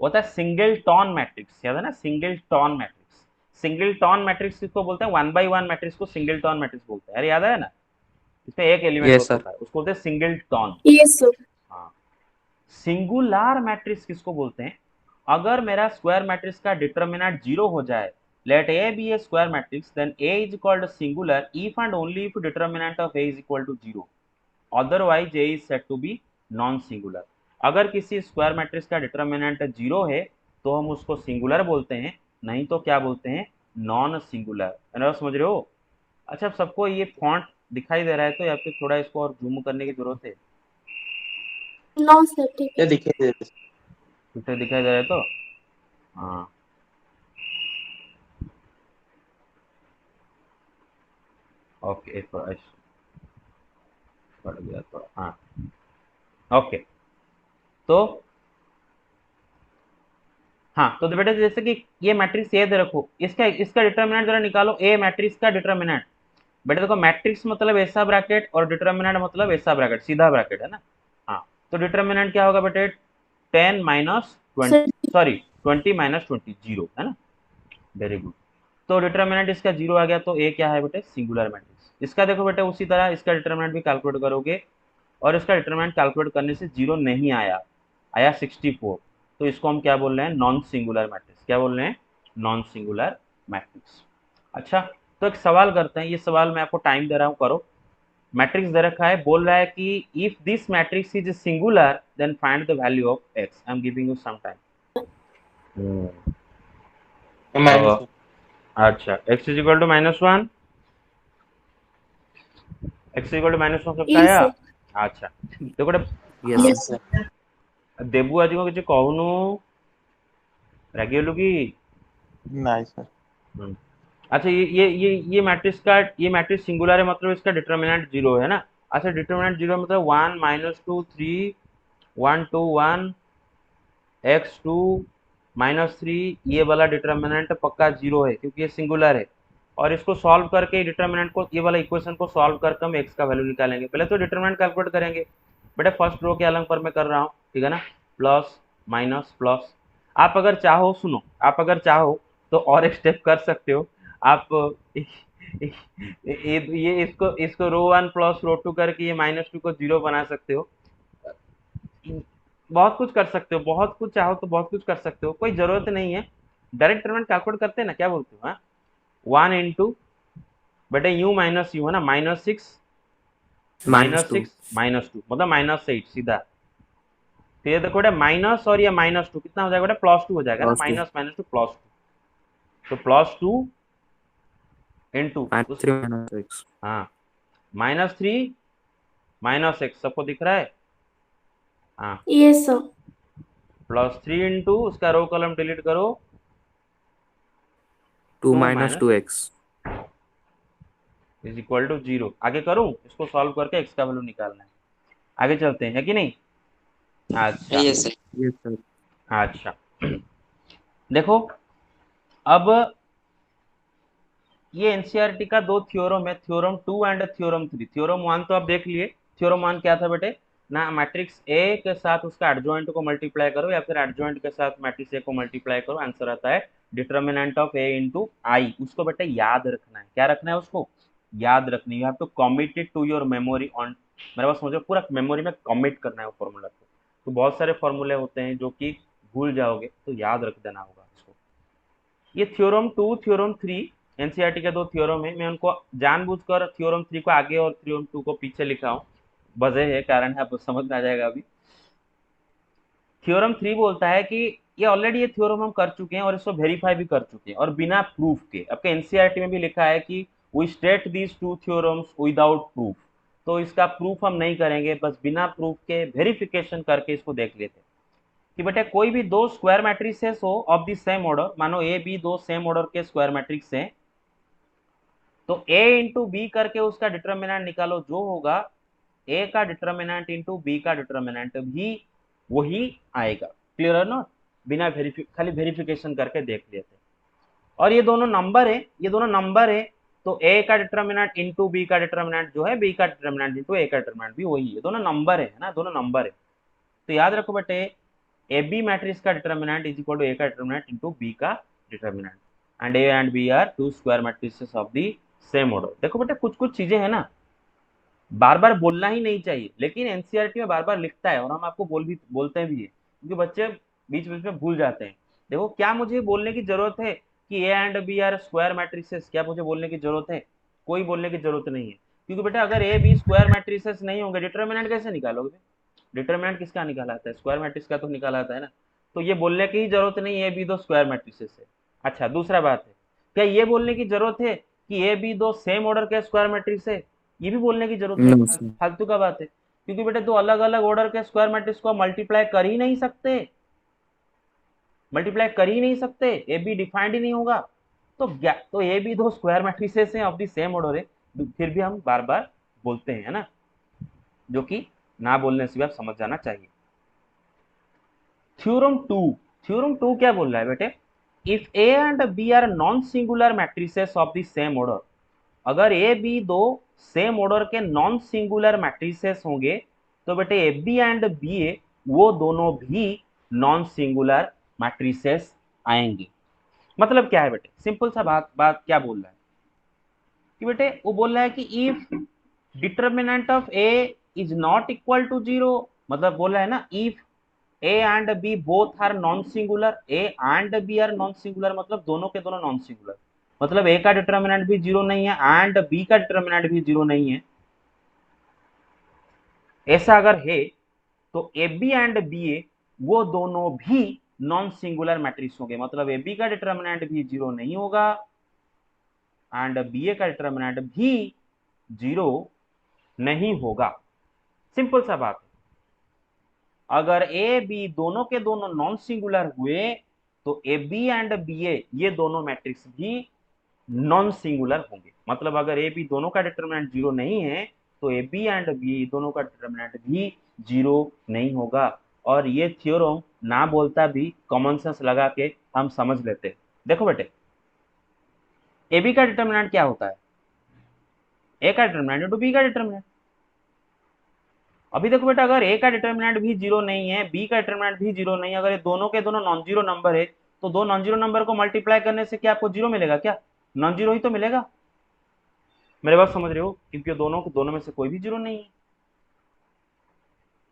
वो था सिंगलटन मैट्रिक्स, याद है ना, सिंगलटन मैट्रिक्स। सिंगलटन मैट्रिक्स किसको बोलते हैं? 1/1 मैट्रिक्स को सिंगलटन मैट्रिक्स बोलते हैं। अरे याद है ना, इसमें एक एलिमेंट Yes, होता है, उसको बोलते हैं सिंगलटन। Yes, sir. हाँ। सिंगुलर मैट्रिक्स किसको बोलते हैं? अगर मेरा स्क्वायर मैट्रिक्स का डिटर्मिनेंट 0 हो जाए, let A be a square matrix, then A is called singular if and only if determinant of A is equal to 0. Otherwise A is said to be non-singular. अगर किसी square matrix का determinant 0 है तो हम उसको singular बोलते हैं, नहीं तो क्या बोलते हैं? Non singular. समझ रहे हो? अच्छा, सबको ये फॉन्ट दिखाई दे रहा है तो या फिर थोड़ा इसको और जूम करने की जरूरत है? No, sir. ठीक क्या है। दिखाई दे रहा है? कुछ दिखाई दे रहा है तो हाँ, ओके, थोड़ा बढ़ गया थोड़ा, हाँ, ओके। तो हाँ, तो बेटा जैसे कि ये मैट्रिक्स ए दे रखो, इसका इसका डिटर्मिनेंट जरा निकालो। ए मैट्रिक्स का डिटर्मिनेंट, बेटा देखो, मैट्रिक्स मतलब ऐसा ब्रैकेट और डिटर्मिनेंट मतलब ऐसा ब्रैकेट, सीधा ब्रैकेट है ना। हाँ, तो डिटर्मिनेंट क्या होगा बेटे? 10 माइनस Sir. 20, सॉरी 20 माइनस 20, 0 है ना। Very good. तो डिटर्मिनेंट इसका 0 आ गया, तो ए क्या है बेटे? Singular matrix. इसका देखो बेटे, उसी तरह इसका डिटर्मिनेंट भी कैलकुलेट करोगे और इसका डिटर्मिनेंट कैलकुलेट करने से 0 नहीं आया, आया 64, तो इसको हम क्या बोल रहे हैं? Non singular matrix. क्या बोल रहे हैं? Non singular matrix. अच्छा, तो एक सवाल करते हैं, ये सवाल मैं आपको टाइम दे रहा हूँ, करो। मैट्रिक्स दे रखा है, बोल रहा है कि if this matrix is singular then find the value of X. I am giving you some time. Minus अच्छा, x is equal to -1, x equal to -1 सबका Yes, आया। sir. अच्छा, देखो Yes, Yes, sir. sir. देबू आज को किसी कहूनु रागी लुगी। नहीं sir. अच्छा, ये मैट्रिक्स का, ये मैट्रिक्स सिंगुलर है, मतलब इसका डिटर्मिनेंट 0 है ना। अच्छा, डिटर्मिनेंट 0 मतलब 1 -2 3 1 2 1 x2 -3, ये वाला डिटर्मिनेंट पक्का 0 है क्योंकि ये सिंगुलर है। और इसको सॉल्व करके डिटर्मिनेंट को, ये वाला इक्वेशन को सॉल्व करके हम x का वैल्यू निकालेंगे। पहले तो डिटर्मिनेंट कैलकुलेट करेंगे बेटा, फर्स्ट रो के अलग पर मैं कर रहा हूँ, ठीक है ना। प्लस माइनस प्लस, आप अगर चाहो, सुनो, आप अगर चाहो तो और एक स्टेप कर सकते हो आप। ये इसको इसको रो 1 प्लस रो 2 करके ये -2 को 0 बना सकते हो। बहुत कुछ कर सकते हो, बहुत कुछ चाहो तो बहुत कुछ कर सकते हो, कोई जरूरत नहीं है। डायरेक्ट डिटर्मिनेंट कैलकुलेट करते हैं ना, क्या बोलते हो? हाँ, 1 इंटू बेटे यू माइनस यू है ना, -6 -2. -2 मतलब -8 सीधा। तो ये देखो बेटा, माइनस और ये -2 कितना हो जाएगा बेटा? +2 हो जाएगा ना, +2. -2 +2, तो +2 इंटू -3 -6. हाँ, -3 -x, सबको दिख रहा है? हाँ, Yes, sir. +3 इंटू उसका रो कॉलम डिलीट करो, 2 2 - 2x. Is equal to 0। आगे करूं, इसको सॉल्व करके x का वैल्यू निकालना है। आगे चलते हैं, है कि नहीं? अच्छा, Yes, sir. Yes, sir. अच्छा, देखो अब ये एनसीईआरटी का दो थ्योरम है, थ्योरम 2 एंड थ्योरम 3। थ्योरम 1 तो आप देख लिए। थ्योरम 1 क्या था बेटे? ना मैट्रिक्स ए के साथ उसका एडजॉइंट को मल्टीप्लाई करो या फिर एडजॉइंट के साथ मैट्रिक्स ए को मल्टीप्लाई करो, आंसर आता है डिटर्मिनेंट ऑफ ए इंटू आई। उसको बेटे याद रखना है। क्या रखना है? उसको याद रखनी है। You have to commit it to your memory on, मेरे पास समझो, पूरा मेमोरी में कमिट करना है वो फॉर्मूला को। तो बहुत सारे फॉर्मूले होते हैं जो कि भूल जाओगे, तो याद रख देना होगा इसको। ये थ्योरम 2 थ्योरम 3 एनसीईआरटी के दो थ्योरम है, मैं उनको जानबूझकर थ्योरम 3 को आगे और थ्योरम 2 को पीछे लिखा हूँ। वजह है, कारण है, आपको समझ में आ जाएगा अभी। थ्योरम 3 बोलता है कि ये ऑलरेडी ये थ्योरम हम कर चुके हैं और इसको वेरीफाई भी कर चुके हैं और बिना प्रूफ के। आपके एनसीईआरटी में भी लिखा है कि we state these two theorems without proof. तो इसका प्रूफ हम नहीं करेंगे, बस बिना प्रूफ के वेरिफिकेशन करके इसको देख लेते हैं कि बेटा कोई भी दो स्क्वायर मैट्रिसेस हो ऑफ द सेम ऑर्डर, मानो ए बी दो सेम ऑर्डर के स्क्वायर मैट्रिक्स हैं, तो ए इंटू बी करके उसका डिटर्मिनेंट निकालो, जो होगा ए का डिटर्मिनेंट इंटू बी का डिटर्मिनेंट भी वही आएगा। क्लियर है ना? बिना खाली वेरिफिकेशन करके देख लेते हैं। और ये दोनों नंबर है, ये दोनों नंबर है, तो ए का डिटर्मिनेंट इंटू बी का डिटर्मिनेंट जो है बी का डिटर्मिनेंट इंटू ए का डिटर्मिनेंट भी वही है, दोनों नंबर है ना, दोनों नंबर है। तो याद रखो बेटे, ए बी मैट्रिक्स का determinant is equal to A का डिटर्मिनेंट इंटू बी का determinant, and A and B are two square matrices of the same order. देखो बेटे कुछ कुछ चीजें है ना बार बार बोलना ही नहीं चाहिए, लेकिन एनसीईआरटी में बार बार लिखता है और हम आपको बोलते भी है, क्योंकि बच्चे बीच बीच में भूल जाते हैं। देखो क्या मुझे बोलने की जरूरत है कि A and B are square matrices, क्या मुझे बोलने की जरूरत है? कोई बोलने की जरूरत नहीं है, क्योंकि बेटा अगर ए बी स्क्वायर मैट्रिसेस नहीं होंगे डिटर्मिनेंट कैसे निकालोगे? डिटर्मिनेंट किसका निकाला आता है? स्क्वायर मैट्रिक्स का तो निकाला आता है ना। तो ये बोलने की ही जरूरत नहीं है ए बी दो स्क्वायर मैट्रिसेस है। अच्छा दूसरा बात है, क्या ये बोलने की जरूरत है कि ए बी दो सेम ऑर्डर के स्क्वायर मैट्रिक्स है? ये भी बोलने की जरूरत नो नहीं, सर। फालतू का बात है, क्योंकि बेटे दो अलग अलग ऑर्डर के स्क्वायर मैट्रिक्स को मल्टीप्लाई कर ही नहीं सकते, मल्टीप्लाई कर ही नहीं सकते, ए बी डिफाइंड ही नहीं होगा। तो ए बी दो स्क्वायर मैट्रिसेस हैं ऑफ द सेम ऑर्डर है, फिर भी हम बार बार बोलते हैं, है ना, जो कि ना बोलने से भी आप समझ जाना चाहिए। थ्योरम टू क्या बोल रहा है बेटे? If A and B are non singular matrices of the same order, अगर ए बी दो सेम ऑर्डर के नॉन सिंगुलर मैट्रिसेस होंगे तो बेटे A B and B A वो दोनों भी नॉन सिंगुलर मैट्रिसेस आएंगे। मतलब क्या है बेटे? सिंपल सा बात क्या बोल रहा है कि बेटे वो बोल रहा है कि if determinant of A is not equal to 0, मतलब बोल रहा है ना if A and B both are non singular, A and B are non singular मतलब दोनों के दोनों नॉन सिंगुलर, मतलब ए का डिटर्मिनेंट भी 0 नहीं है एंड बी का डिटर्मिनेंट भी 0 नहीं है। ऐसा अगर है तो ए बी एंड बी ए वो दोनों भी नॉन सिंगुलर मैट्रिक्स होंगे, मतलब ए बी का डिटर्मिनेंट भी 0 नहीं होगा एंड बी ए का डिटर्मिनेंट भी 0 नहीं होगा। सिंपल सा बात है। अगर ए बी दोनों के दोनों नॉन सिंगुलर हुए तो ए बी एंड बी ए ये दोनों मैट्रिक्स भी नॉन सिंगुलर होंगे, मतलब अगर ए बी दोनों का डिटर्मिनेंट 0 नहीं है तो ए बी एंड बी दोनों का डिटर्मिनेंट भी 0 नहीं होगा। और ये थ्योरम ना बोलता भी कॉमन सेंस लगा के हम समझ लेते हैं। देखो बेटे ए बी का डिटर्मिनेंट क्या होता है? ए का डिटर्मिनेंट इंटू बी का डिटर्मिनेंट। अभी देखो बेटा अगर ए का डिटर्मिनेंट भी 0 नहीं है, बी का डिटर्मिनेंट भी 0 नहीं है, अगर ये दोनों के दोनों नॉन जीरो नंबर है तो दो नॉन जीरो नंबर को मल्टीप्लाई करने से क्या आपको 0 मिलेगा? क्या नॉन जीरो ही तो मिलेगा। मेरे बात समझ रहे हो? क्योंकि दोनों में से कोई भी 0 नहीं है।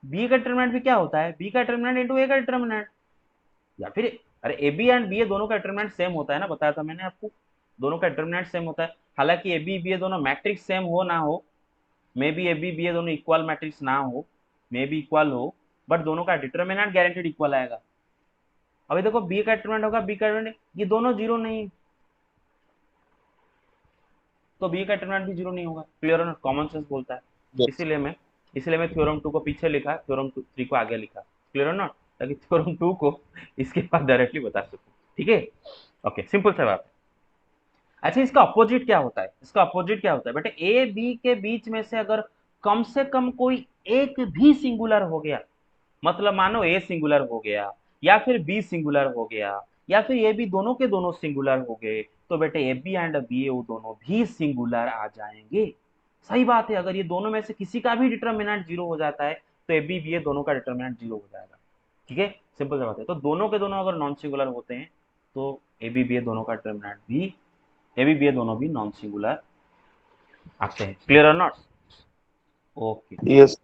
बी का डिटर्मिनेंट भी क्या होता है? बी का डिटर्मिनेंट इंटू ए का डिटर्मिनेंट, या फिर अरे ए बी एंड बी ए दोनों का डिटर्मिनेंट सेम होता है ना, बताया था मैंने आपको, दोनों का डिटर्मिनेंट सेम होता है। हालांकि ए बी बी ए दोनों मैट्रिक्स सेम हो ना हो, maybe A B B A दोनों इक्वल मैट्रिक्स ना हो, मे बी इक्वल हो, बट दोनों का डिटर्मिनेंट गारंटीड इक्वल आएगा। अभी देखो बी का डिटर्मिनेंट होगा, बी का डिटर्मिनेंट, ये दोनों 0 नहीं है तो बी का डिटर्मिनेंट भी 0 नहीं होगा। क्लियर है ना? कॉमन सेंस बोलता है। इसीलिए मैं थ्योरम 2 को पीछे लिखा, थ्योरम 3 को आगे लिखा। क्लियर है ना? ताकि थ्योरम 2 को इसके बाद डायरेक्टली बता सकूं। ठीक है, ओके, सिंपल सा बात है। अच्छा इसका अपोजिट क्या होता है? इसका अपोजिट क्या होता है बेटे? ए बी के बीच में से अगर कम से कम कोई एक भी सिंगुलर हो गया, मतलब मानो ए सिंगुलर हो गया या फिर बी सिंगुलर हो गया या फिर ए बी दोनों के दोनों सिंगुलर हो गए, तो बेटे A B and B A वो दोनों भी सिंगुलर आ जाएंगे। सही बात है। अगर ये दोनों में से किसी का भी डिटर्मिनेंट 0 हो जाता है तो ए बी बी ए दोनों का डिटर्मिनेंट 0 हो जाएगा। ठीक है, सिंपल सी बात है। तो दोनों के दोनों अगर नॉन सिंगुलर होते हैं तो ए बी बी ए दोनों का डिटर्मिनेंट भी, ए बी बी ए दोनों भी नॉन सिंगुलर आते हैं। Clear or not? Okay Yes.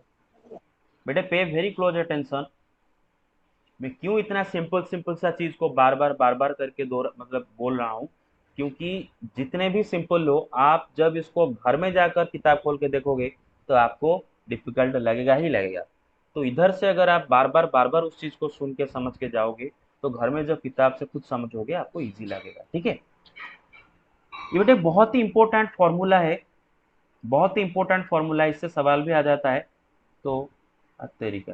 बेटे पे वेरी क्लोज अटेंशन। मैं क्यों इतना सिंपल सा चीज को बार बार करके मतलब बोल रहा हूँ, क्योंकि जितने भी सिंपल हो आप जब इसको घर में जाकर किताब खोल के देखोगे तो आपको डिफिकल्ट लगेगा ही लगेगा। तो इधर से अगर आप बार बार उस चीज को सुन के समझ के जाओगे तो घर में जब किताब से खुद समझोगे आपको इजी लगेगा। ठीक है, ये बेटे बहुत ही इंपॉर्टेंट फॉर्मूला है, बहुत ही इंपॉर्टेंट फॉर्मूला है, इससे सवाल भी आ जाता है। तो तरीका,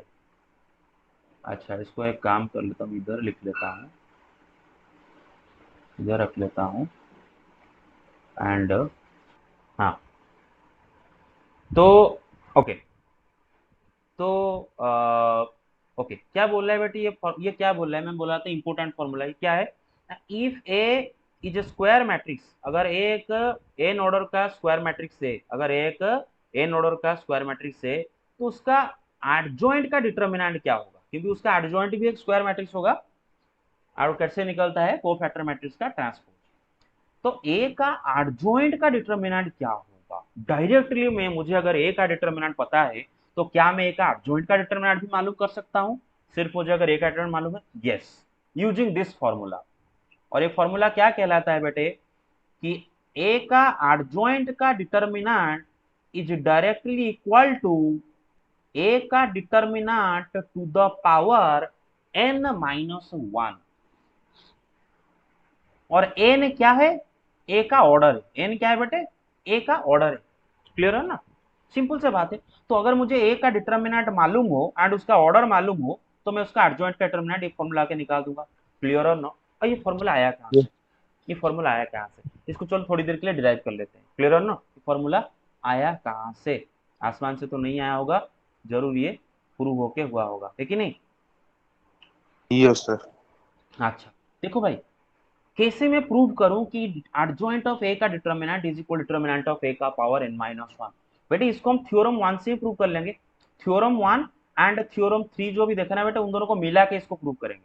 अच्छा इसको एक काम कर लेता हूँ, इधर लिख लेता हूँ, इधर रख लेता हूँ एंड हाँ। तो ओके, तो ओके क्या बोल रहा है बेटे, ये क्या बोल रहा है, मैं बोल रहा था इंपॉर्टेंट फॉर्मूला है क्या है। If A is a square matrix, अगर एक एन ऑर्डर का स्क्वायर मैट्रिक्स है, अगर एक एन ऑर्डर का स्क्वायर मैट्रिक्स है, तो उसका एडजॉइंट का डिटरमिनेंट क्या होगा, क्योंकि उसका एडजॉइंट भी एक स्क्वायर मैट्रिक्स होगा। और कैसे निकलता है, कोफैक्टर मैट्रिक्स का ट्रांसपोज। तो ए का एडजॉइंट का डिटरमिनेंट क्या होगा, डायरेक्टली में मुझे अगर ए का डिटरमिनेंट पता है तो क्या मैं ए का एडजॉइंट का डिटरमिनेंट भी मालूम कर सकता हूं, सिर्फ मुझे अगर ए का डिटरमिनेंट मालूम है। Yes, using this formula. और ये फॉर्मूला क्या कहलाता है बेटे कि ए का एडजॉइंट का determinant is directly equal to A का determinant to the power n-1। और एन क्या है, ए का ऑर्डर है। एन क्या है बेटे, ए का ऑर्डर है। क्लियर है ना, सिंपल से बात है। तो अगर मुझे ए का डिटरमिनेंट मालूम हो एंड उसका ऑर्डर मालूम हो तो मैं उसका एडजॉइंट का डिटरमिनेंट एक फॉर्मूला के निकाल दूंगा। क्लियर और नो। और ये फॉर्मूला आया कहाँ से, ये फॉर्मूला आया कहाँ से, इसको चलो थोड़ी देर के लिए डिराइव कर लेते हैं। क्लियर और नो, फॉर्मूला आया कहाँ से, आसमान से तो नहीं आया होगा, जरूर ये प्रूव होके हुआ होगा, है कि नहीं। Yes sir. अच्छा देखो भाई, कैसे मैं प्रूव करूं कि एडजॉइंट ऑफ ए का determinant is equal determinant of A का पावर n-1। बेटे इसको हम थ्योरम 1 से ही प्रूव कर लेंगे। थ्योरम 1 एंड थ्योरम 3 जो भी देखना है बेटे, उन दोनों को मिला के इसको प्रूव करेंगे।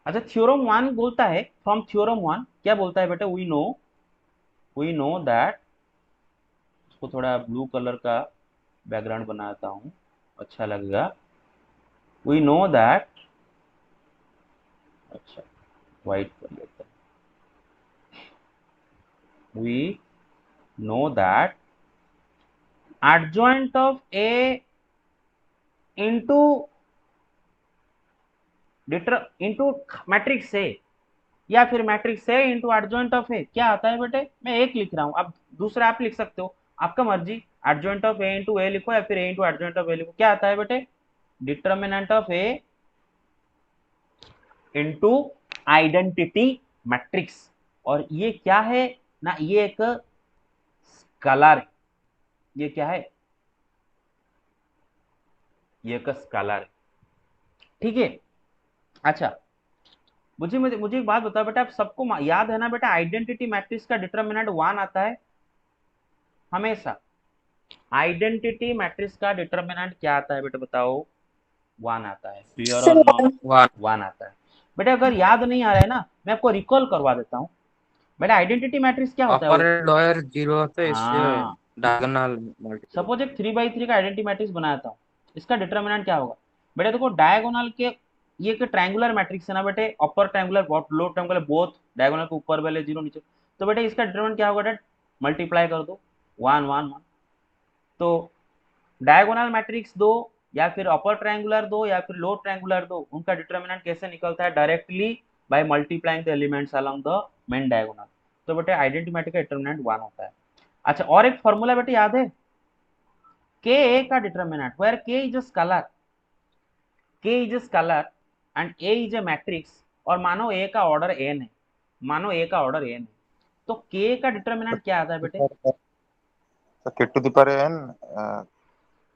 अच्छा थ्योरम 1 बोलता है, फ्रॉम थ्योरम 1 क्या बोलता है बेटे, वी नो दैट, इसको थोड़ा ब्लू कलर का बैकग्राउंड बनाता हूं, अच्छा लगेगा। वी नो दैट, अच्छा व्हाइट कर लेते हैं। We know that adjoint of A into matrix A या फिर matrix A into adjoint of A क्या आता है बेटे, मैं एक लिख रहा हूं, अब दूसरा आप लिख सकते हो, आपका मर्जी। एडजॉइंट ऑफ ए इंटू ए लिखो या फिर ए इंटू एडजॉइंट ऑफ ए लिखो, क्या आता है बेटे, determinant of A into identity matrix. और ये क्या है ना, ये एक स्केलर है, ये क्या है, ये एक स्केलर है। ठीक है, अच्छा मुझे मुझे मुझे एक बात बताओ बेटा, आप सबको याद है ना बेटा, आइडेंटिटी मैट्रिक्स का डिटरमिनेंट 1 आता है हमेशा। आइडेंटिटी मैट्रिक्स का डिटरमिनेंट क्या आता है बेटा बताओ, 1 आता है। क्लियर और नो, 1 आता है। बेटा अगर याद नहीं आ रहा है ना, मैं आपको रिकॉल करवा देता हूँ। बेटा आइडेंटिटी मैट्रिक्स क्या होता है अपर लोअर जीरो होता है, इससे हाँ, डायगोनल मल्टीपल। सपोज एक 3x3 का आइडेंटिटी मैट्रिक्स बनाता हूँ, इसका डिटरमिनेंट क्या होगा बेटा, देखो डायगोनल के, ये एक ट्रायंगुलर मैट्रिक्स है ना बेटे, upper triangular lower triangular both, diagonal के ऊपर वाले 0 नीचे, तो बेटा इसका डिटरमिनेंट क्या होगा बेटा, मल्टीप्लाई कर दो 1 1 1। तो डायगोनल मैट्रिक्स दो या फिर अपर ट्रायंगुलर दो या फिर लोअर ट्रायंगुलर दो, उनका डिटरमिनेंट कैसे निकलता है, directly by multiplying the elements along the main diagonal. तो बेटे आइडेंटिटी मैट्रिक्स का डिटरमिनेंट 1 होता है। अच्छा और एक फॉर्मूला बेटे याद है, के ए का डिटरमिनेंट वेयर के इज अ स्केलर, के is a scalar and A is a matrix, और मानो ए का ऑर्डर एन है, मानो ए का ऑर्डर एन है, तो के का डिटरमिनेंट क्या आता है बेटे, k to the power n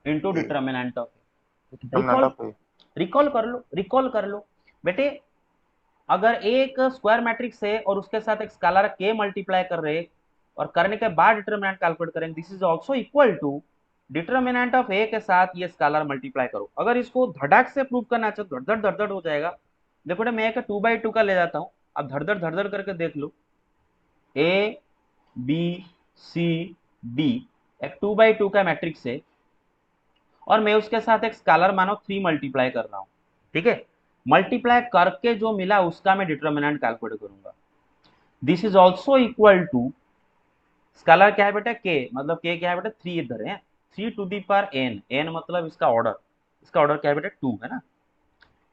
into determinant of. determinant of a. Recall कर लो बेटे, अगर एक स्क्वायर मैट्रिक्स है और उसके साथ एक स्केलर के मल्टीप्लाई कर रहे और करने के बाद डिटरमिनेंट कैलकुलेट करेंगे, this is also equal to determinant of A के साथ ये स्केलर मल्टीप्लाई करो। अगर इसको धड़ाक से प्रूव करना चाहो तो धड़ धड़ हो जाएगा। देखो बेटा मैं एक 2x2 का ले जाता हूँ, अब धड़ धड़ करके देख लो, ए बी सी डी एक 2x2 का मैट्रिक्स है और मैं उसके साथ एक स्केलर मानो 3 मल्टीप्लाई कर रहा हूँ। ठीक है, मल्टीप्लाई करके जो मिला उसका मैं डिटरमिनेंट कैलकुलेट करूंगा। This is also equal to, scalar क्या है बेटा के, मतलब के क्या है बेटा 3 इधर है, 3 to the power n, n मतलब इसका ऑर्डर क्या है बेटा 2 है ना,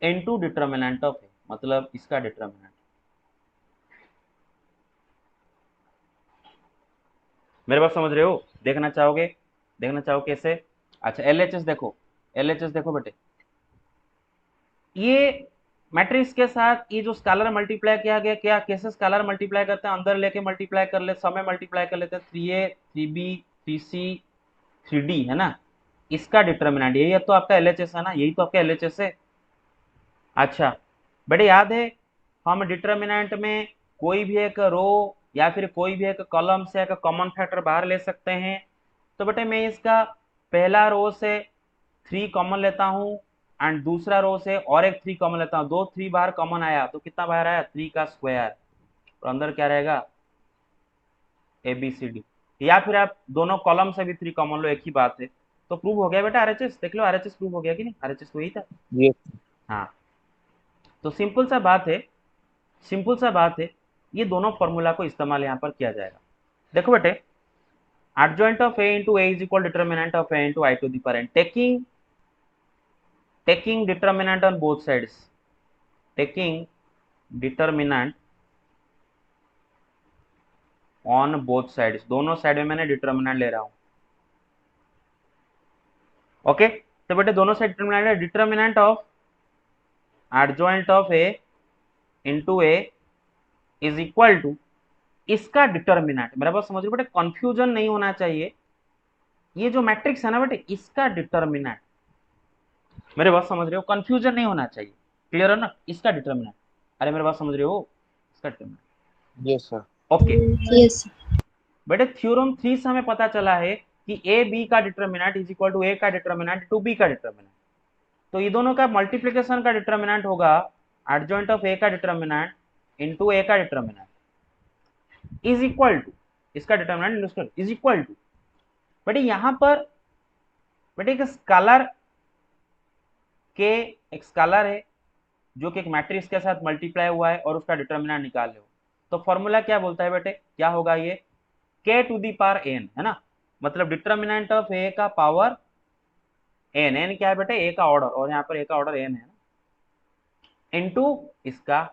इनटू डिटर्मिनेंट ऑफ a मतलब इसका डिटर्मिनेंट। मेरे बात समझ रहे हो? देखना चाहोगे कैसे? अच्छा LHS देखो, बेटे, ये मैट्रिक्स के साथ ये जो स्केलर मल्टीप्लाई किया गया, क्या कैसे स्केलर मल्टीप्लाई करते हैं, अंदर लेके मल्टीप्लाई कर ले, समय मल्टीप्लाई कर लेते हैं, 3a 3b 3c 3d है ना, इसका डिटर्मिनेंट यही है, तो आपका LHS है ना, यही तो आपका LHS है। अच्छा बेटे याद है हम डिटर्मिनेंट में कोई भी एक रो या फिर कोई भी एक कॉलम से एक कॉमन फैक्टर बाहर ले सकते हैं। तो बेटे मैं इसका पहला रो से 3 कॉमन लेता हूँ एंड दूसरा रो से और एक 3 कॉमन लेता हूँ, 2 3 बाहर कॉमन आया तो कितना बाहर आया 3 का स्क्वायर, तो अंदर क्या रहेगा ABCD, या फिर आप दोनों कॉलम से भी 3 कॉमन लो, एक ही बात है। तो प्रूव हो गया बेटा RHS, देख लो RHS प्रूव हो गया कि नहीं, RHS तो यही था। Yes. हाँ तो सिंपल सा बात है, ये दोनों फॉर्मूला को इस्तेमाल यहाँ पर किया जाएगा। देखो बेटे adjoint of a into a is equal determinant of a into I to the power n, taking determinant on both sides, taking determinant on both sides, दोनों साइड में मैंने डिटर्मिनेंट ले रहा हूं। ओके तो बेटे दोनों साइड डिटर्मिनेंट है, determinant of adjoint of a into a is equal to इसका डिटर्मिनेंट, मेरा बात समझ रहे बेटे, कंफ्यूजन नहीं होना चाहिए, ये जो मैट्रिक्स है ना बेटे इसका डिटर्मिनेंट, मेरे बात समझ रहे हो, कंफ्यूजन नहीं होना चाहिए, क्लियर है ना, इसका डिटर्मिनेंट, अरे मेरे बात समझ रहे हो, इसका determinant. Yes, sir. Okay Yes. बेटे थ्योरम 3 से हमें पता चला है कि ए बी का determinant is equal to A का डिटर्मिनेंट टू बी का डिटर्मिनेंट, तो ये दोनों का मल्टीप्लिकेशन का डिटर्मिनेंट होगा एडजॉइंट ऑफ ए का डिटर्मिनेंट इनटू ए का डिटर्मिनेंट इज इक्वल टू इसका डिटर्मिनेंट इज इक्वल टू, बेटे यहां पर बेटे एक स्केलर के एक स्केलर है जो कि एक मैट्रिक्स के साथ मल्टीप्लाई हुआ है और उसका डिटर्मिनेंट निकाल लो, तो फॉर्मूला क्या बोलता है बेटे, क्या होगा ये k to the power n है ना, मतलब डिटर्मिनेंट ऑफ a का पावर n, n क्या है बेटे a का ऑर्डर, और यहाँ पर a का ऑर्डर n है ना, इनटू इसका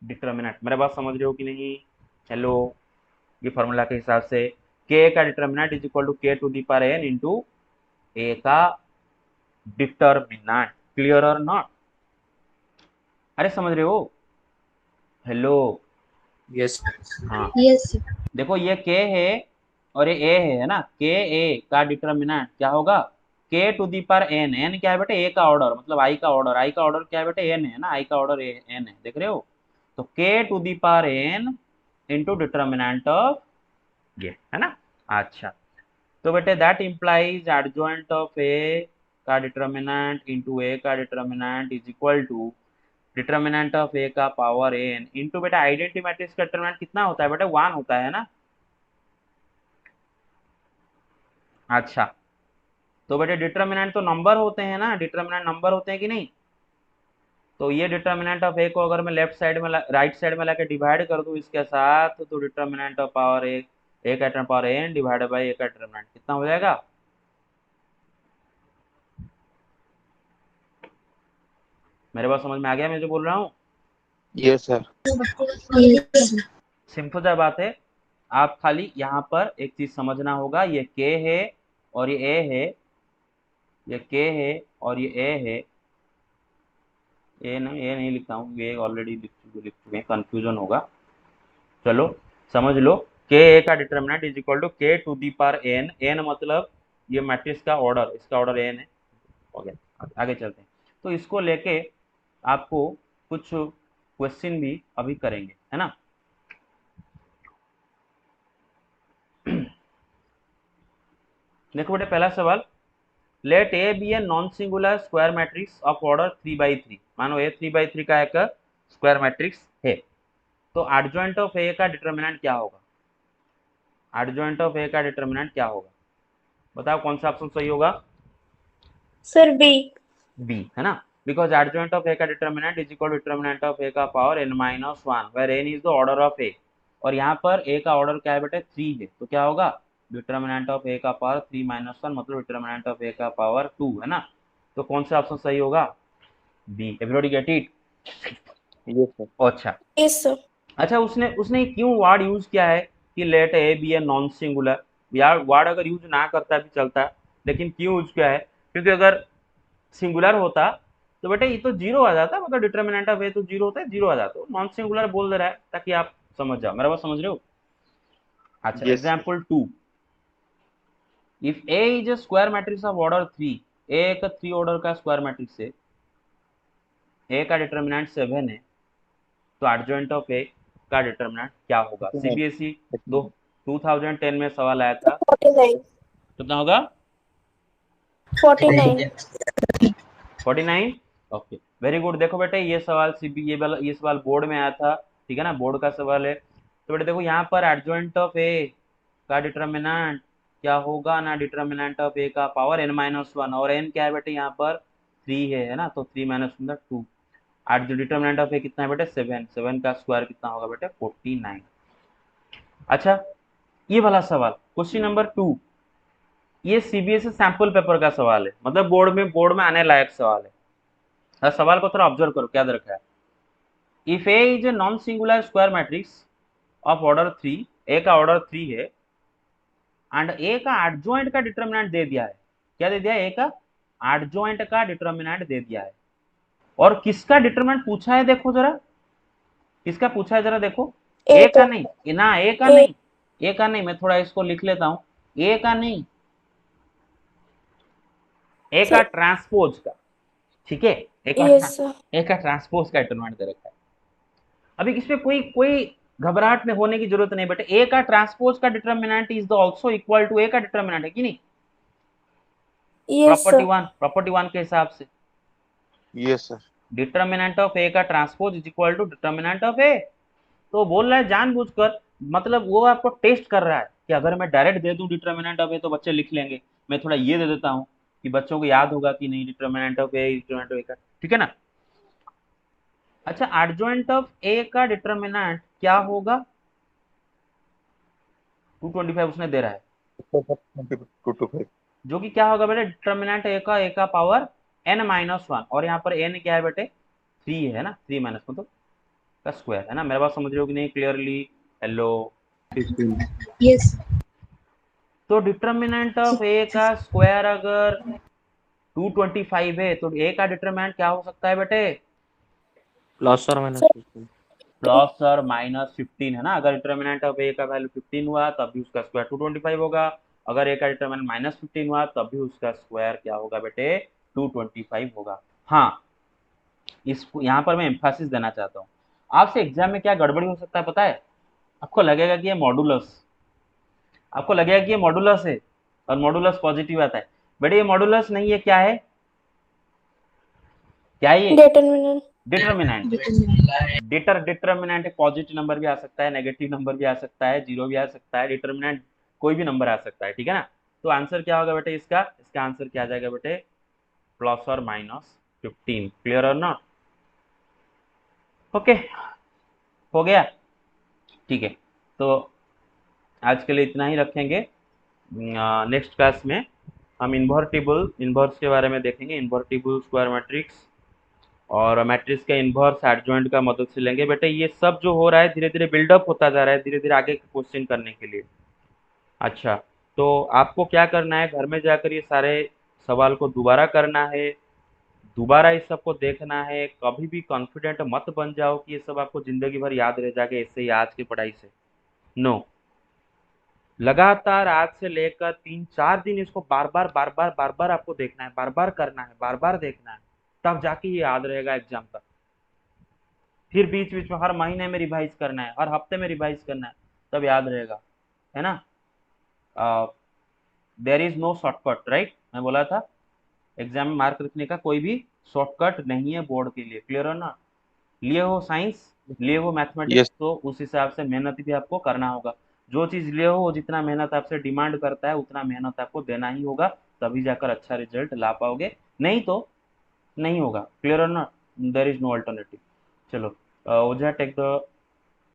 डिटर्मिनेंट, मेरे बात समझ रहे हो कि नहीं? हेलो, ये फॉर्मूला के हिसाब से k का determinant is equal to k to the power n into a का डिटर्मिनेंट, क्लियर और नॉट? अरे समझ रहे हो? हेलो, यस हाँ Yes. देखो ये k है और ये a है ना, k a का डिटर्मिनेंट क्या होगा k to the power n, n क्या है बेटे a का ऑर्डर, मतलब i का ऑर्डर, i का ऑर्डर क्या है बेटे n है ना, i का ऑर्डर n है, देख रहे हो, तो k to the power n into determinant of ये है ना। अच्छा तो बेटे that implies adjoint of a का डिटर्मिनेंट इंटू a का determinant is equal to determinant of a का पावर n इंटू बेटा आइडेंटिटी मैट्रिक्स का डिटर्मिनेंट कितना होता है बेटा 1 होता है ना। अच्छा तो बेटे डिटर्मिनेंट तो नंबर होते हैं ना, डिटर्मिनेंट नंबर होते हैं कि नहीं, तो ये डिटर्मिनेंट ऑफ a को अगर मैं लेफ्ट साइड में राइट साइड में लाके डिवाइड कर दूं इसके साथ, तो डिटर्मिनेंट ऑफ पावर a का power n divided by a का डिटर्मिनेंट कितना हो जाएगा, मेरे बात समझ में आ गया मैं जो बोल रहा हूँ? Yes, sir. Yes. सिंपल सा बात है, आप खाली यहाँ पर एक चीज समझना होगा, ये k है और ये a है, ये k है और ये a है, ये नहीं लिखता हूँ, ये ऑलरेडी लिख चुके हैं, कंफ्यूजन होगा, चलो समझ लो, k a का determinant is equal to k to the power n, n मतलब ये मैट्रिक्स का ऑर्डर, इसका ऑर्डर n है, हो गया, आगे चलते हैं। तो इसको लेके आपको कुछ क्वेश्चन भी अभी करेंगे है ना। देखो बेटे पहला सवाल, let A be a non singular square matrix of order 3/3, मानो ए 3/3 का एक स्क्वायर मैट्रिक्स है, तो एडजॉइंट ऑफ ए का डिटर्मिनेंट क्या होगा, एडजॉइंट ऑफ ए का डिटर्मिनेंट क्या होगा, बताओ कौन सा ऑप्शन सही होगा? Sir, B. बी है ना, बिकॉज एडजॉइंट ऑफ ए का determinant is equal to determinant of A का power n-1 where n is the order of A, और यहाँ पर ए का ऑर्डर क्या है बेटे 3 है, तो क्या होगा डिटर्मिनेंट ऑफ ए का पावर 3 माइनस 1 मतलब डिटर्मिनेंट ऑफ ए का पावर 2 है ना। तो कौन सा ऑप्शन सही होगा? B. Everybody get it? Yes, sir. अच्छा Yes, sir. अच्छा, उसने उसने क्यों वर्ड यूज किया है कि let A be a non singular? यार वर्ड अगर यूज ना करता भी चलता, लेकिन क्यों यूज किया है? क्योंकि अगर सिंगुलर होता तो बेटा ये तो जीरो आ जाता, मतलब डिटर्मिनेंट ऑफ ए तो जीरो होता है, जीरो आ जाता। नॉन सिंगुलर बोल दे रहा है ताकि आप समझ जाओ। मेरा बात समझ रहे हो? अच्छा, Yes, sir. Example 2, if A is a square matrix of order 3, ए एक 3 ऑर्डर का स्क्वायर मैट्रिक्स है, ए का डिटर्मिनेंट 7 है, तो एडजॉइंट ऑफ ए का डिटर्मिनेंट क्या होगा? सीबीएसई 2010 में सवाल आया था। 49. कितना होगा? 49. 49। Okay, very good. देखो बेटे ये सवाल ये सवाल बोर्ड में आया था, ठीक है ना, बोर्ड का सवाल है। तो बेटे देखो यहाँ पर एडजॉइंट ऑफ ए का डिटर्मिनेंट क्या होगा ना, डिटर्मिनेंट ऑफ ए का पावर n-1, और n क्या है बेटे यहाँ पर 3 है ना, तो 3 माइनस 2। आज जो डिटर्मिनेंट ऑफ ए कितना है बेटे 7, 7 का स्क्वायर कितना होगा बेटे 49। अच्छा, ये वाला सवाल क्वेश्चन नंबर 2, ये सीबीएसई सैंपल पेपर का सवाल है, मतलब बोर्ड में आने लायक सवाल है। अब सवाल को थोड़ा ऑब्जर्व करो क्या दे रखा है। If A is a non singular square matrix of order 3, ए का ऑर्डर 3 है, एंड ए का एडजॉइंट का डिटर्मिनेंट दे दिया है। क्या दे दिया है? ए का एडजॉइंट का डिटर्मिनेंट दे दिया है। और किसका डिटर्मिनेंट पूछा है? देखो जरा, किसका पूछा है जरा देखो। ए का नहीं ना, ए का नहीं, ए का नहीं, मैं थोड़ा इसको लिख लेता हूं। ए का नहीं, ए का ट्रांसपोज का, ठीक है, ए का ट्रांसपोज का डिटर्मिनेंट दे रखा है। अभी इसमें कोई घबराहट में होने की जरूरत नहीं बेटे। ए का ट्रांसपोज का determinant is also equal to A का डिटर्मिनेंट, है कि नहीं? प्रॉपर्टी 1 के हिसाब से Yes, sir. Determinant of A का transpose is equal to determinant of A. तो बोल रहा है जानबूझकर, मतलब वो आपको टेस्ट कर रहा है कि अगर मैं डायरेक्ट दे दूं डिटर्मिनेंट ऑफ ए तो बच्चे लिख लेंगे, मैं थोड़ा ये दे देता हूं कि बच्चों को याद होगा कि नहीं डिटर्मिनेंट ऑफ ए का, ठीक है ना। अच्छा, एडजॉइंट ऑफ ए का डिटर्मिनेंट क्या होगा? 225 उसने दे रहा है, 225. जो कि क्या होगा बेटे डिटर्मिनेंट ए का पावर n-1, और यहाँ पर n क्या है बेटे 3 है ना, 3 माइनस मतलब का स्क्वायर है ना। मेरे बात समझ रहे हो कि नहीं क्लियरली? Hello, Yes. तो डिटर्मिनेंट ऑफ ए का स्क्वायर अगर 225 है तो ए का डिटर्मिनेंट क्या हो सकता है बेटे? प्लस और माइनस प्लस और माइनस 15 है ना। अगर डिटर्मिनेंट ऑफ ए का वैल्यू 15 हुआ तब भी उसका स्क्वायर 225 होगा, अगर ए का डिटर्मिनेंट -15 हुआ तब भी उसका स्क्वायर क्या होगा बेटे 225 होगा। हाँ, इसको यहाँ पर मैं एम्फासिस देना चाहता हूँ। आपसे एग्जाम में क्या गड़बड़ी हो सकता है पता है? आपको लगेगा कि ये मॉडुलस, आपको लगेगा कि ये मॉडुलस है और मॉडुलस पॉजिटिव आता है। बेटे ये मॉडुलस नहीं है, क्या है? क्या है ये? डिटर्मिनेंट। डिटर्मिनेंट एक पॉजिटिव नंबर भी आ सकता है, नेगेटिव नंबर भी आ सकता है, जीरो भी आ सकता है, डिटर्मिनेंट कोई भी नंबर आ सकता है, ठीक है ना। तो आंसर क्या होगा बेटे इसका आंसर क्या आ जाएगा बेटे प्लस और -15। Clear or not? ओके, हो गया, ठीक है। तो आज के लिए इतना ही रखेंगे। नेक्स्ट क्लास में हम इन्वर्स के बारे में देखेंगे, इन्वर्टिबल स्क्वायर मैट्रिक्स और मैट्रिक्स का इन्वर्स एडजॉइंट का मदद से लेंगे। बेटे ये सब जो हो रहा है धीरे धीरे बिल्डअप होता जा रहा है, धीरे धीरे आगे क्वेश्चन करने के लिए। अच्छा, तो आपको क्या करना है, घर में जाकर ये सारे सवाल को दोबारा करना है, दोबारा इस सब को देखना है। कभी भी कॉन्फिडेंट मत बन जाओ कि ये सब आपको जिंदगी भर याद रह जाएगा इससे ही आज की पढ़ाई से। नो, लगातार आज से लेकर 3-4 दिन इसको बार बार आपको देखना है, बार बार करना है, बार बार देखना है, तब जाके ये याद रहेगा एग्जाम तक। फिर बीच बीच में हर महीने में रिवाइज करना है, हर हफ्ते में रिवाइज करना है, तब याद रहेगा, है ना। There is no shortcut, right. मैं बोला था एग्जाम में मार्क रखने का कोई भी शॉर्टकट नहीं है बोर्ड के लिए। क्लियर हो ना? लिए हो साइंस, लिए हो मैथमेटिक्स, तो उस हिसाब से मेहनत भी आपको करना होगा। जो चीज लिए हो जितना मेहनत आपसे डिमांड करता है उतना मेहनत आपको देना ही होगा, तभी जाकर अच्छा रिजल्ट ला पाओगे, नहीं तो नहीं होगा। Clear or not? There is no alternative. चलो ओझा टेक द